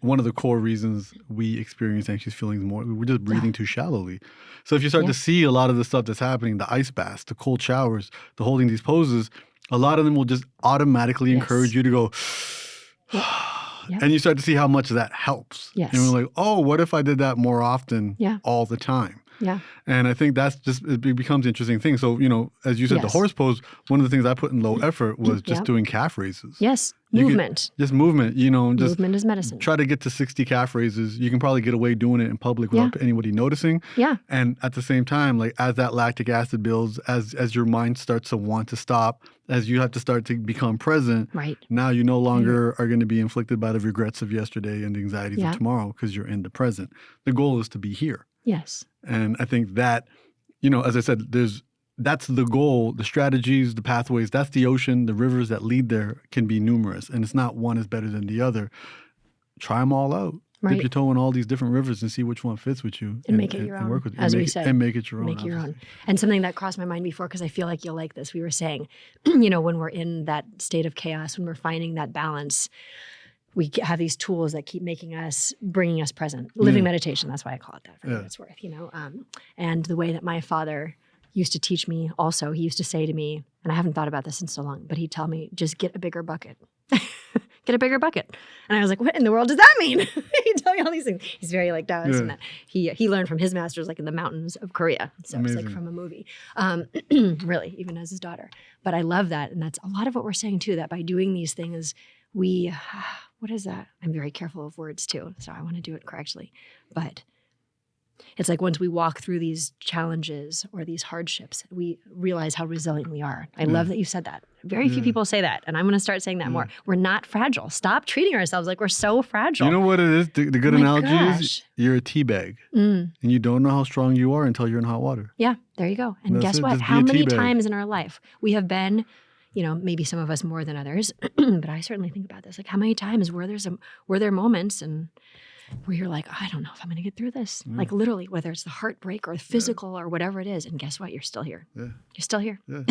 one of the core reasons we experience anxious feelings more. We're just breathing too shallowly. So if you start to see a lot of the stuff that's happening, the ice baths, the cold showers, the holding these poses, a lot of them will just automatically encourage you to go, and you start to see how much that helps. Yes. And we're like, oh, what if I did that more often all the time? Yeah. And I think it becomes an interesting thing. So, as you said, the horse pose, one of the things I put in low effort was just doing calf raises. Yes. Movement. Just movement, just movement is medicine. Try to get to 60 calf raises. You can probably get away doing it in public without anybody noticing. Yeah. And at the same time, like as that lactic acid builds, as your mind starts to want to stop, as you have to start to become present, now you no longer are going to be inflicted by the regrets of yesterday and the anxieties of tomorrow, because you're in the present. The goal is to be here. Yes. And I think that, as I said, that's the goal, the strategies, the pathways, that's the ocean, the rivers that lead there can be numerous. And it's not one is better than the other. Try them all out. Dip your toe in all these different rivers and see which one fits with you. And make it your own, as we said. And make it your own. Make it your own. And something that crossed my mind before, because I feel like you'll like this, we were saying, when we're in that state of chaos, when we're finding that balance, we have these tools that keep bringing us present. Living meditation, that's why I call it that, for what it's worth, And the way that my father used to teach me also, he used to say to me, and I haven't thought about this in so long, but he'd tell me, just get a bigger bucket. Get a bigger bucket. And I was like, what in the world does that mean? He'd tell me all these things. He's very like Taoist in that. He learned from his masters like in the mountains of Korea. So it's like from a movie. Really, even as his daughter. But I love that. And that's a lot of what we're saying too, that by doing these things, what is that? I'm very careful of words too, so I want to do it correctly. But it's like once we walk through these challenges or these hardships, we realize how resilient we are. I love that you said that. Very few people say that, and I'm going to start saying that more. We're not fragile. Stop treating ourselves like we're so fragile. You know what it is? The good analogy is you're a tea bag, and you don't know how strong you are until you're in hot water. Yeah, there you go. And guess what? How many times in our life we have been, maybe some of us more than others, but I certainly think about this. Like how many times were there moments, and where you're like, I don't know if I'm going to get through this. Yeah. Like literally, whether it's the heartbreak or physical or whatever it is. And guess what? You're still here. Yeah. You're still here. Yeah.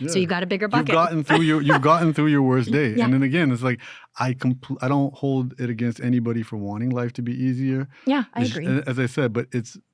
So you got a bigger bucket. You've gotten through your worst day. Yeah. And then again, it's like, I don't hold it against anybody for wanting life to be easier. Yeah, I agree. As I said, but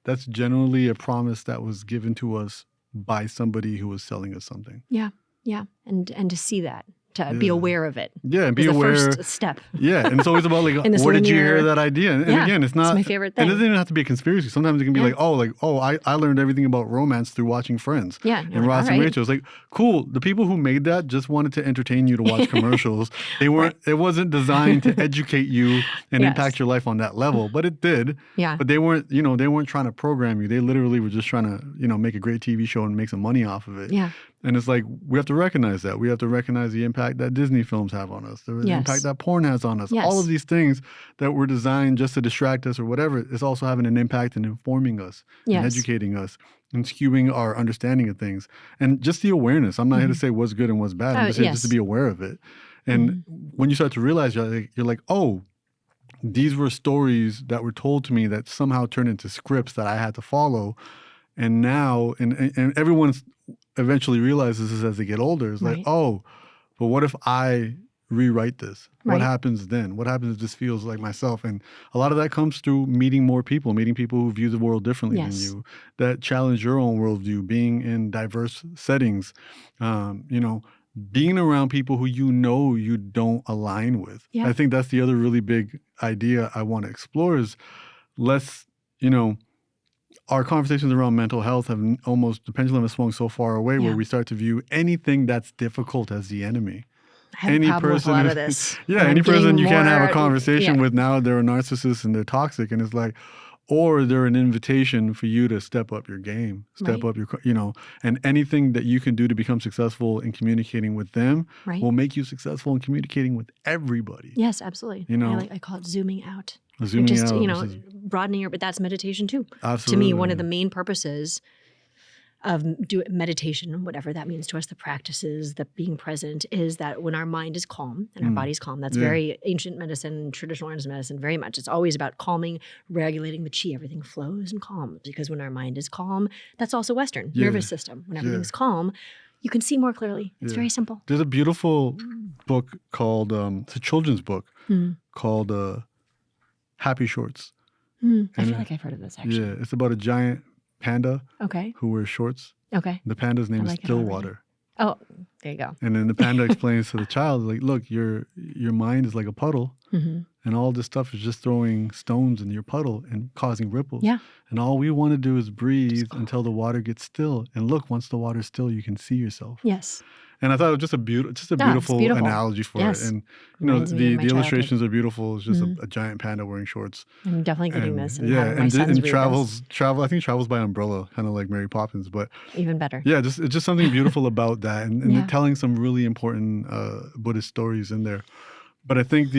that's generally a promise that was given to us by somebody who was selling us something. Yeah. Yeah. And to see that, to be aware of it. Yeah, and be is the aware. First step. Yeah, and it's always about like, where did you hear that idea? And again, it's not. It's my favorite thing. It doesn't even have to be a conspiracy. Sometimes it can be like, I learned everything about romance through watching Friends. Yeah, and Ross and Rachel. It's like, cool. The people who made that just wanted to entertain you to watch commercials. They weren't. It wasn't designed to educate you and impact your life on that level, but it did. Yeah. But they weren't. They weren't trying to program you. They literally were just trying to, make a great TV show and make some money off of it. Yeah. And it's like, we have to recognize that. We have to recognize the impact that Disney films have on us, the impact that porn has on us. Yes. All of these things that were designed just to distract us or whatever, is also having an impact in informing us and educating us and skewing our understanding of things. And just the awareness. I'm not here to say what's good and what's bad. I'm just here just to be aware of it. And when you start to realize, you're like, oh, these were stories that were told to me that somehow turned into scripts that I had to follow. And now, and everyone's eventually realizes this as they get older. It's like, oh, but what if I rewrite this? What happens then? What happens if this feels like myself? And a lot of that comes through meeting people who view the world differently than you, that challenge your own worldview, being in diverse settings, being around people who you don't align with. Yeah. I think that's the other really big idea I want to explore is less, our conversations around mental health have the pendulum has swung so far away where we start to view anything that's difficult as the enemy. I have a problem with a lot of this. Any person you can't have a conversation with now, they're a narcissist and they're toxic. And it's like, or they're an invitation for you to step up your game, step up your, and anything that you can do to become successful in communicating with them will make you successful in communicating with everybody. Yes, absolutely. I call it zooming out. Zooming out. Broadening but that's meditation too. Absolutely. To me, one of the main purposes of meditation, whatever that means to us, the practices, the being present, is that when our mind is calm and our body's calm, that's very ancient medicine, traditional medicine, very much. It's always about calming, regulating the chi. Everything flows and calms because when our mind is calm, that's also Western nervous system. When everything's calm, you can see more clearly. It's very simple. There's a beautiful book called, it's a children's book called Happy Shorts. I feel like I've heard of this actually. Yeah, it's about a giant panda who wears shorts. Okay. The panda's name is Stillwater. Oh, there you go. And then the panda explains to the child, like, look, your mind is like a puddle and all this stuff is just throwing stones in your puddle and causing ripples. Yeah. And all we want to do is breathe until the water gets still. And look, once the water's still, you can see yourself. Yes. And I thought it was just a beautiful analogy for it. And the illustrations are beautiful. It's just a giant panda wearing shorts. I'm definitely getting this. And and travels. I think travels by umbrella, kind of like Mary Poppins, but even better. Yeah, it's just something beautiful about that, and they're telling some really important Buddhist stories in there. But I think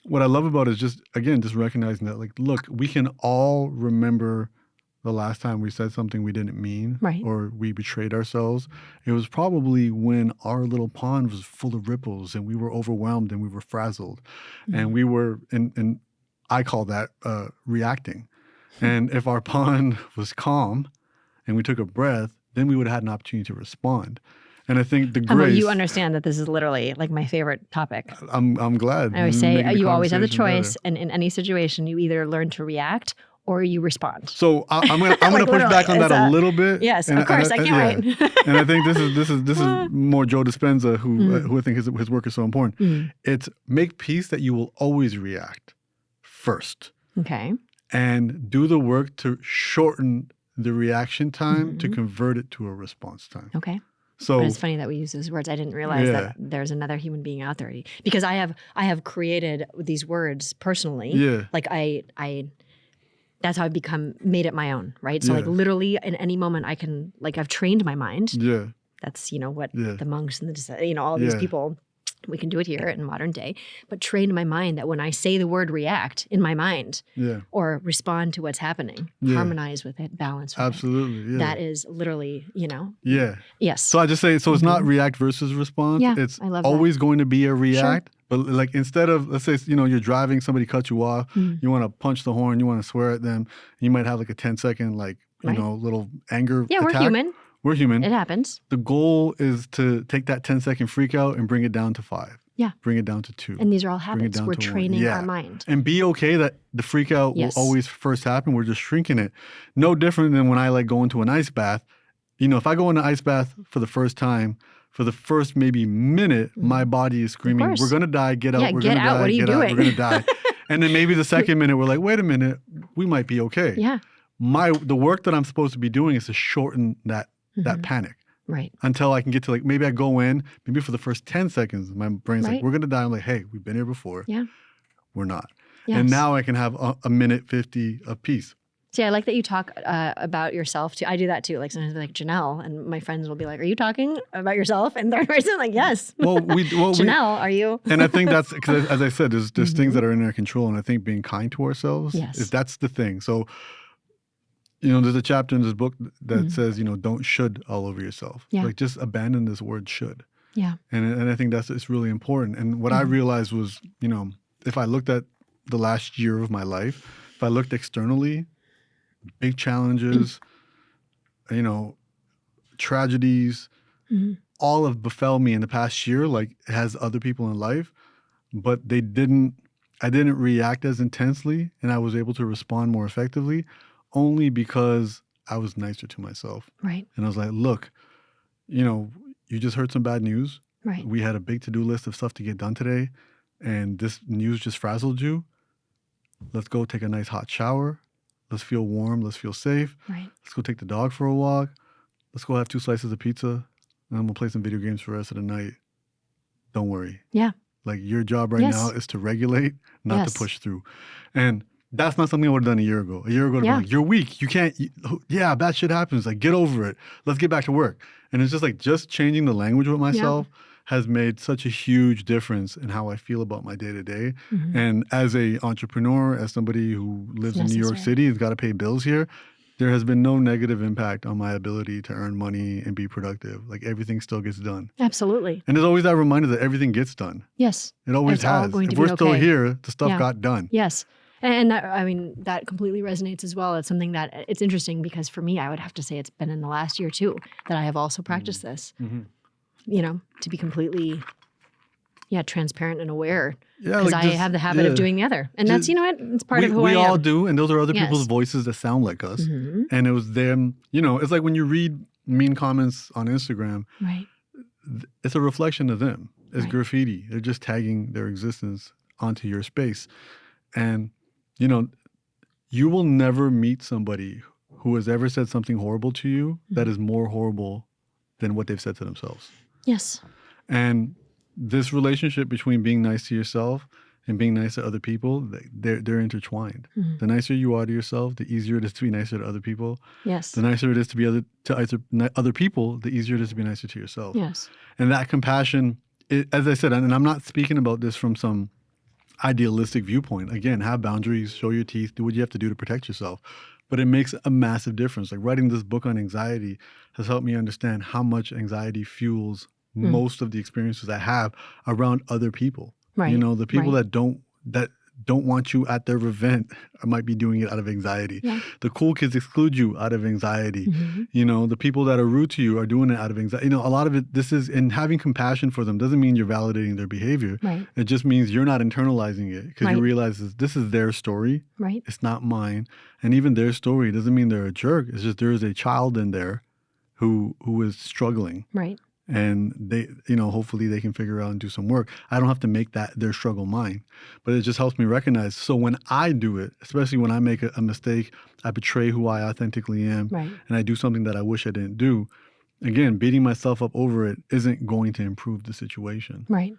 what I love about it is just recognizing that, like, look, we can all remember the last time we said something we didn't mean or we betrayed ourselves. It was probably when our little pond was full of ripples and we were overwhelmed and we were frazzled and we were, and I call that reacting. And if our pond was calm and we took a breath, then we would have had an opportunity to respond. And I think the grace. You understand that this is literally like my favorite topic. I'm glad. I always say you always have the choice, and in any situation, you either learn to react or you respond. So I'm gonna push back on that a little bit. Yes, of course, I can't wait. And I think this is more Joe Dispenza, who I think his work is so important. It's make peace that you will always react first. Okay. And do the work to shorten the reaction time to convert it to a response time. Okay. So but it's funny that we use those words. I didn't realize that there's another human being out there, because I have created these words personally. Yeah. Like I that's how I've made it my own, right? So like literally in any moment I can, like, I've trained my mind. Yeah. That's, what the monks and all these people, we can do it here in modern day, but trained my mind that when I say the word react in my mind or respond to what's happening, harmonize with it, balance with it. Absolutely. Yeah. That is literally, Yeah. Yes. So I just say, so it's not react versus respond. Yeah, it's I love always going to be a react, But like instead of, let's say, you're driving, somebody cuts you off, Mm. you want to punch the horn, you want to swear at them, you might have like a 10-second, Right. little anger Yeah, attack. we're human. We're human. It happens. The goal is to take that 10-second freak out and bring it down to 5. Yeah. Bring it down to 2. And these are all Bring it habits. down We're to 1. training Yeah. our mind. And be okay that the freak out Yes. will always first happen. We're just shrinking it. No different than when I go into an ice bath. If I go in an ice bath for the first time, for the first maybe minute, my body is screaming, course. we're going to die, get out, Yeah, we're get going to out. die, What are you get out, doing? we're going to die. And then maybe the second minute, we're like, wait a minute, we might be okay. Yeah. The work that I'm supposed to be doing is to shorten that panic. Right. Until I can get to maybe I go in, maybe for the first 10 seconds, my brain's Right. like, we're going to die. I'm like, hey, we've been here before. Yeah. We're not. Yes. And now I can have a minute 50 of peace. See, I like that you talk about yourself too. I do that too. Like sometimes like Jenelle, and my friends will be like, are you talking about yourself? And third person, like, yes. Jenelle, are you? And I think that's, because as I said, there's things that are in our control. And I think being kind to ourselves, that's the thing. So, there's a chapter in this book that says, don't should all over yourself. Yeah. Like just abandon this word should. Yeah. And I think it's really important. And what I realized was, if I looked at the last year of my life, if I looked externally, big challenges, tragedies, all have befell me in the past year, like it has other people in life, but I didn't react as intensely, and I was able to respond more effectively only because I was nicer to myself. Right. And I was like, look, you just heard some bad news. Right. We had a big to-do list of stuff to get done today, and this news just frazzled you. Let's go take a nice hot shower. Let's feel warm. Let's feel safe. Right. Let's go take the dog for a walk. Let's go have 2 slices of pizza. And I'm going to play some video games for the rest of the night. Don't worry. Yeah. Like your job right now is to regulate, not to push through. And that's not something I would have done a year ago. A year ago, I'd be like, you're weak. You can't. Bad shit happens. Like, get over it. Let's get back to work. And it's just changing the language with myself has made such a huge difference in how I feel about my day-to-day. And as a entrepreneur, as somebody who lives in New York City, has got to pay bills here, there has been no negative impact on my ability to earn money and be productive. Like everything still gets done. Absolutely. And there's always that reminder that everything gets done. Yes. It always has. If we're still here, the stuff got done. Yes. And that completely resonates as well. It's something that it's interesting because for me, I would have to say it's been in the last year too that I have also practiced this. To be completely, transparent and aware. Because I have the habit of doing the other. And that's, it's part of who I am. We all do. And those are other people's voices that sound like us. And it was them, it's like when you read mean comments on Instagram, right? It's a reflection of them. It's graffiti. They're just tagging their existence onto your space. And, you will never meet somebody who has ever said something horrible to you that is more horrible than what they've said to themselves. Yes. And this relationship between being nice to yourself and being nice to other people, they're intertwined. The nicer you are to yourself, the easier it is to be nicer to other people. Yes. The nicer it is to be other people, the easier it is to be nicer to yourself. Yes. And that compassion, as I said, and I'm not speaking about this from some idealistic viewpoint. Again, have boundaries, show your teeth, do what you have to do to protect yourself. But it makes a massive difference. Like writing this book on anxiety has helped me understand how much anxiety fuels most of the experiences I have around other people. Right. The people that don't want you at their event might be doing it out of anxiety. Yeah. The cool kids exclude you out of anxiety. The people that are rude to you are doing it out of anxiety. A lot of it, and having compassion for them doesn't mean you're validating their behavior. Right. It just means you're not internalizing it because you realize this is their story. Right. It's not mine. And even their story doesn't mean they're a jerk. It's just there is a child in there who is struggling. Right. And they, hopefully they can figure out and do some work. I don't have to make their struggle mine, but it just helps me recognize. So when I do it, especially when I make a mistake, I betray who I authentically am, and I do something that I wish I didn't do. Again, beating myself up over it isn't going to improve the situation. Right.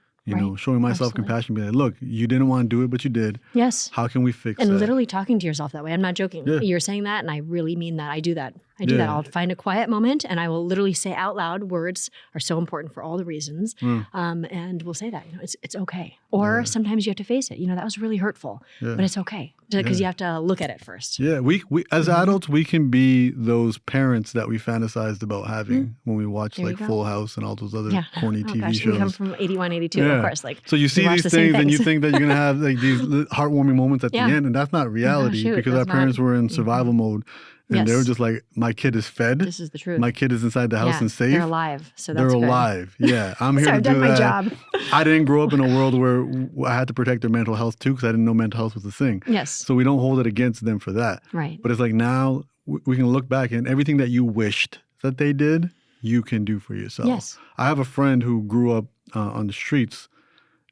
Showing myself compassion, being like, look, you didn't want to do it, but you did. Yes. How can we fix it? And literally talking to yourself that way. I'm not joking. Yeah. You're saying that, and I really mean that. I do that. I do that. Yeah. I'll find a quiet moment and I will literally say out loud, words are so important for all the reasons. And we'll say that, it's okay. Or sometimes you have to face it. That was really hurtful, but it's okay because you have to look at it first. Yeah, we as adults, we can be those parents that we fantasized about having when we watch There you like go. Full House and all those other corny TV gosh, shows. we come from 81, 82, of course. Like, so you see watch these the same things and you things. think that you're gonna have like these heartwarming moments at the end, and that's not reality shoot, because our that's parents not. were in survival mode, and they were Yes. just like, my kid is fed. This is the truth. My kid is inside the house and safe. They're alive, so that's They're good. alive. Yeah, I'm here So to I've do done my that. job. I didn't grow up in a world where I had to protect their mental health too, because I didn't know mental health was a thing. Yes. So we don't hold it against them for that. Right. But it's like now we can look back and everything that you wished that they did, you can do for yourself. Yes. I have a friend who grew up on the streets,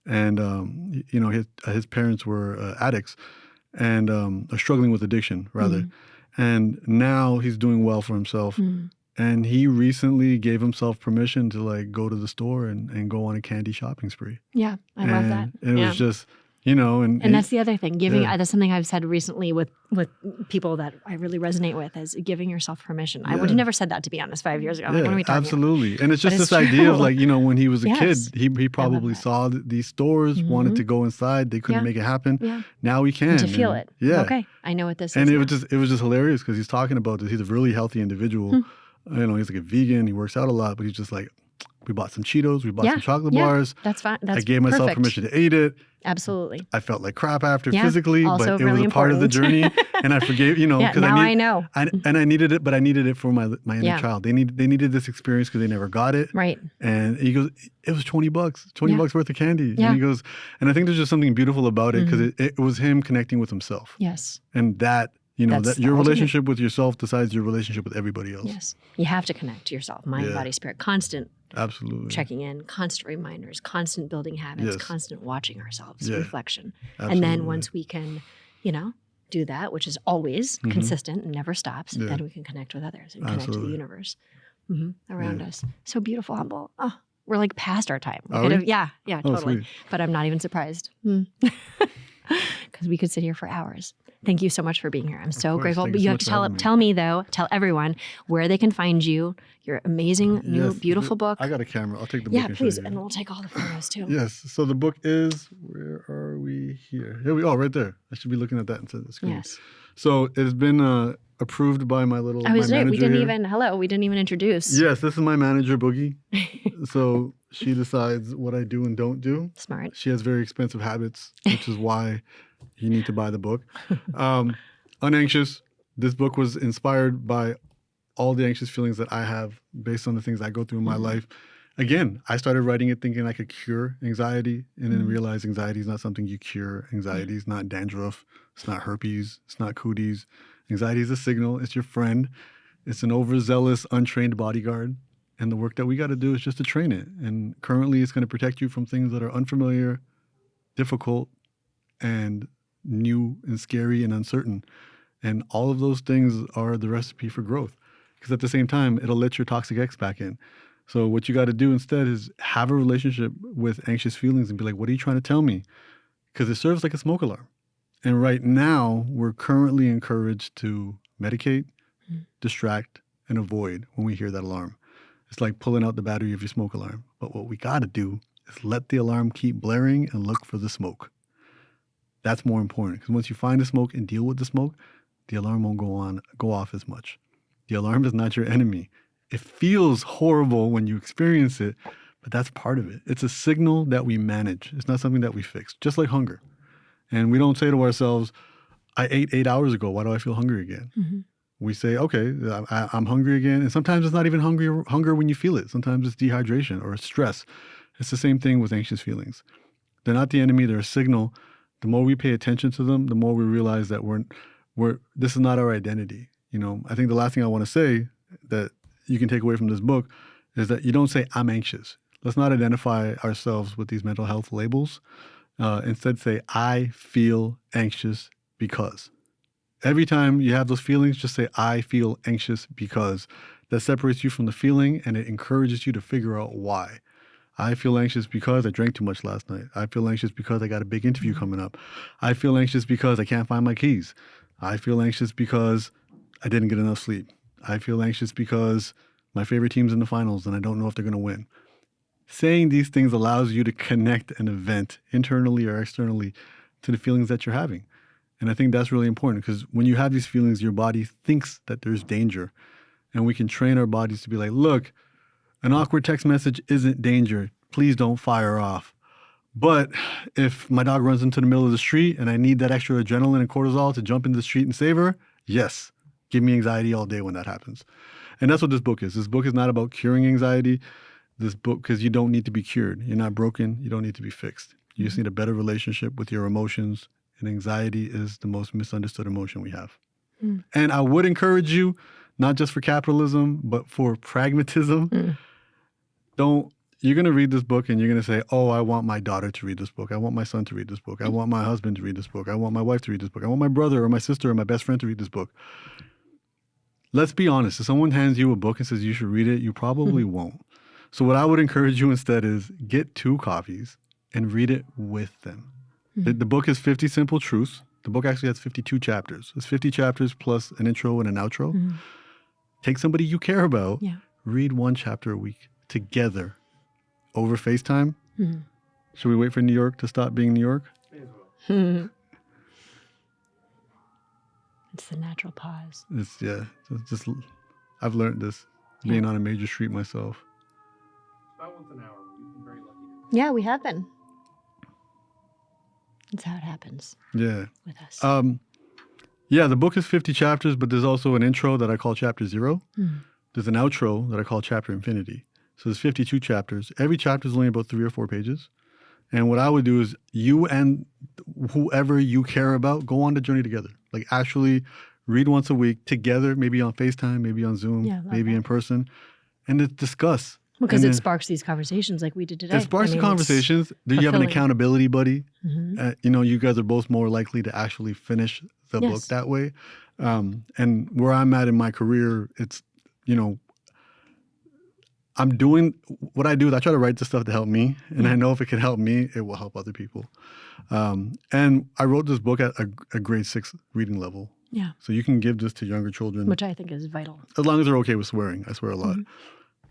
and his parents were addicts and are struggling with addiction rather. And now he's doing well for himself. And he recently gave himself permission to like go to the store and go on a candy shopping spree. Yeah, I love that. And it was just, and that's the other thing. Giving that's something I've said recently with people that I really resonate with is giving yourself permission. I would have never said that, to be honest, 5 years ago. Like, what are we talking absolutely. about? And it's just But this it's idea of true. like, when he was a Yes. kid, he probably saw these stores, wanted to go inside, they couldn't make it happen. Yeah. Now he can. And to feel it. Yeah. Okay, I know what this And is. it was just hilarious because he's talking about this. He's a really healthy individual. He's like a vegan. He works out a lot, but he's just like, we bought some Cheetos, we bought some chocolate bars. That's fine. That's I gave myself perfect. permission to eat it. Absolutely. I felt like crap after Yeah, physically, also but it was really a part of the important. journey. And I forgave, Yeah, because now I know. And I needed it, but I needed it for my inner Yeah. child. They needed this experience because they never got it. Right. And he goes, it was $20, $20 worth of candy. Yeah. And he goes, and I think there's just something beautiful about it because it was him connecting with himself. Yes. And that, That's that the your ultimate. relationship with yourself decides your relationship with everybody else. Yes. You have to connect to yourself, mind, body, spirit, constant Absolutely. checking in, constant reminders, constant building habits, Yes. constant watching ourselves, Yeah. reflection. Absolutely. And then once we can, do that, which is always consistent and never stops, Yeah. then we can connect with others and connect to the Absolutely. universe around us. So beautiful, Humble. Oh, we're like past our time. Are we? Yeah, Oh, totally. sweet. But I'm not even surprised because we could sit here for hours. Thank you so much for being here. I'm so course. grateful. Thank But you you so have much to for having me. tell me though, tell everyone where they can find you. Your amazing new Yes, beautiful book. I got a camera. I'll take the book. Yeah, and show please, you. and we'll take all the photos too. Yes. So the book is, where are we here? Here we are, right there. I should be looking at that instead of the screen. Yes. So it's been approved by my little I was my right. We manager didn't here. we didn't even introduce. Yes, this is my manager, Boogie. So she decides what I do and don't do. Smart. She has very expensive habits, which is why you need to buy the book. Unanxious. This book was inspired by all the anxious feelings that I have based on the things I go through in my life. Again, I started writing it thinking I could cure anxiety and then realized anxiety is not something you cure. Anxiety is not dandruff. It's not herpes. It's not cooties. Anxiety is a signal. It's your friend. It's an overzealous, untrained bodyguard. And the work that we got to do is just to train it. And currently it's going to protect you from things that are unfamiliar, difficult, and new and scary and uncertain. And all of those things are the recipe for growth. Because at the same time, it'll let your toxic ex back in. So what you got to do instead is have a relationship with anxious feelings and be like, what are you trying to tell me? Because it serves like a smoke alarm. And right now, we're currently encouraged to medicate, distract, and avoid when we hear that alarm. It's like pulling out the battery of your smoke alarm. But what we got to do is let the alarm keep blaring and look for the smoke. That's more important because once you find the smoke and deal with the smoke, the alarm won't go off as much. The alarm is not your enemy. It feels horrible when you experience it, but that's part of it. It's a signal that we manage. It's not something that we fix, just like hunger. And we don't say to ourselves, I ate 8 hours ago. Why do I feel hungry again? We say, okay, I'm hungry again. And sometimes it's not even hunger when you feel it. Sometimes it's dehydration or stress. It's the same thing with anxious feelings. They're not the enemy. They're a signal. The more we pay attention to them, the more we realize that this is not our identity. I think the last thing I want to say that you can take away from this book is that you don't say, I'm anxious. Let's not identify ourselves with these mental health labels. Instead say, I feel anxious because. Every time you have those feelings, just say, I feel anxious because. That separates you from the feeling and it encourages you to figure out why. I feel anxious because I drank too much last night. I feel anxious because I got a big interview coming up. I feel anxious because I can't find my keys. I feel anxious because I didn't get enough sleep. I feel anxious because my favorite team's in the finals and I don't know if they're going to win. Saying these things allows you to connect an event internally or externally to the feelings that you're having. And I think that's really important because when you have these feelings, your body thinks that there's danger. And we can train our bodies to be like, look, an awkward text message isn't danger. Please don't fire off. But if my dog runs into the middle of the street and I need that extra adrenaline and cortisol to jump into the street and save her, yes, give me anxiety all day when that happens. And that's what this book is. This book is not about curing anxiety. This book, because you don't need to be cured. You're not broken. You don't need to be fixed. You just need a better relationship with your emotions. And anxiety is the most misunderstood emotion we have. And I would encourage you, not just for capitalism, but for pragmatism. You're going to read this book and you're going to say, oh, I want my daughter to read this book. I want my son to read this book. I want my husband to read this book. I want my wife to read this book. I want my brother or my sister or my best friend to read this book. Let's be honest. If someone hands you a book and says you should read it, you probably won't. So what I would encourage you instead is get 2 copies and read it with them. The book is 50 Simple Truths. The book actually has 52 chapters. It's 50 chapters plus an intro and an outro. Take somebody you care about, read 1 chapter a week together over FaceTime. Should we wait for New York to stop being New York? It's the natural pause. Just I've learned this being on a major street myself. About once an hour. We've been very lucky. Yeah, we have been. That's how it happens. Yeah. With us. The book is 50 chapters, but there's also an intro that I call Chapter 0. There's an outro that I call Chapter Infinity. So there's 52 chapters. Every chapter is only about 3 or 4 pages. And what I would do is you and whoever you care about, go on the journey together. Like actually read once a week together, maybe on FaceTime, maybe on Zoom, maybe in person, and to discuss. Because it sparks these conversations like we did today. It sparks the conversations. You have an accountability buddy. You guys are both more likely to actually finish the book that way. And where I'm at in my career, it's, I'm doing what I do is I try to write this stuff to help me. And I know if it can help me, it will help other people. And I wrote this book at a grade 6 reading level. Yeah. So you can give this to younger children. Which I think is vital. As long as they're okay with swearing. I swear a lot.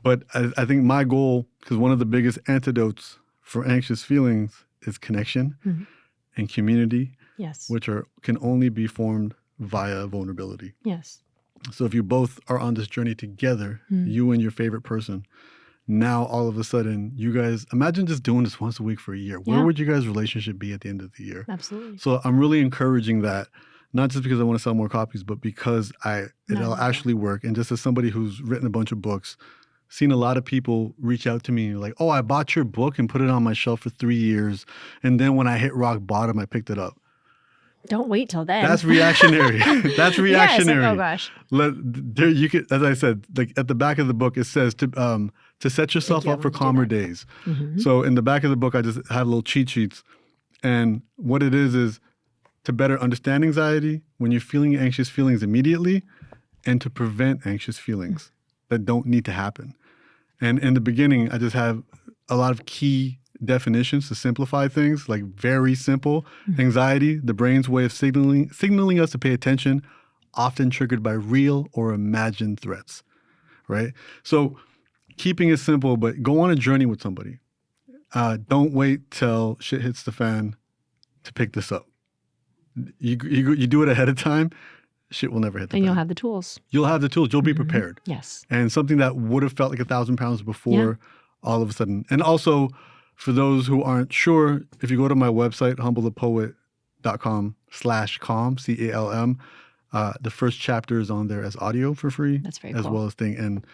But I think my goal, because one of the biggest antidotes for anxious feelings is connection and community, which can only be formed via vulnerability. Yes. So if you both are on this journey together, you and your favorite person, now all of a sudden, you guys, imagine just doing this once a week for a year. Where would you guys' relationship be at the end of the year? Absolutely. So I'm really encouraging that, not just because I want to sell more copies, but because it'll actually work. And just as somebody who's written a bunch of books, seen a lot of people reach out to me like, oh, I bought your book and put it on my shelf for 3 years. And then when I hit rock bottom, I picked it up. Don't wait till then. That's reactionary. That's reactionary. Yes, oh gosh. You could, as I said, like at the back of the book, it says to set yourself up for calmer days. So in the back of the book, I just have little cheat sheets. And what it is to better understand anxiety when you're feeling anxious feelings immediately and to prevent anxious feelings that don't need to happen. And in the beginning, I just have a lot of key definitions to simplify things, like very simple. Anxiety, the brain's way of signaling us to pay attention, often triggered by real or imagined threats, right? So keeping it simple, but go on a journey with somebody. Don't wait till shit hits the fan to pick this up. You do it ahead of time, shit will never hit the fan. And you'll have the tools. You'll have the tools. You'll be prepared. Yes. And something that would have felt like 1,000 pounds before, all of a sudden. And also, for those who aren't sure, if you go to my website, humblethepoet.com/calm, CALM, the first chapter is on there as audio for free. That's very as cool. well as thing. And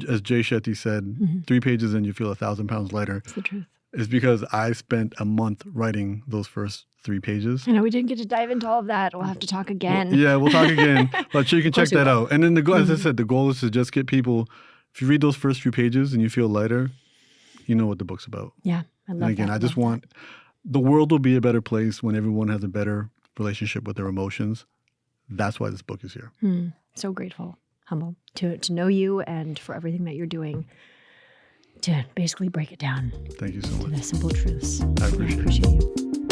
as Jay Shetty said, 3 pages in, you feel 1,000 pounds lighter. It's the truth. It's because I spent a month writing those first 3 pages. I know we didn't get to dive into all of that. We'll have to talk again. We'll talk again. But you can check that out. And then as I said, the goal is to just get people, if you read those first few pages and you feel lighter, you know what the book's about. Yeah, I love that. And again, I just want, the world will be a better place when everyone has a better relationship with their emotions. That's why this book is here. So grateful, humble to know you and for everything that you're doing to basically break it down. Thank you so to much. the simple truths. I appreciate it. You.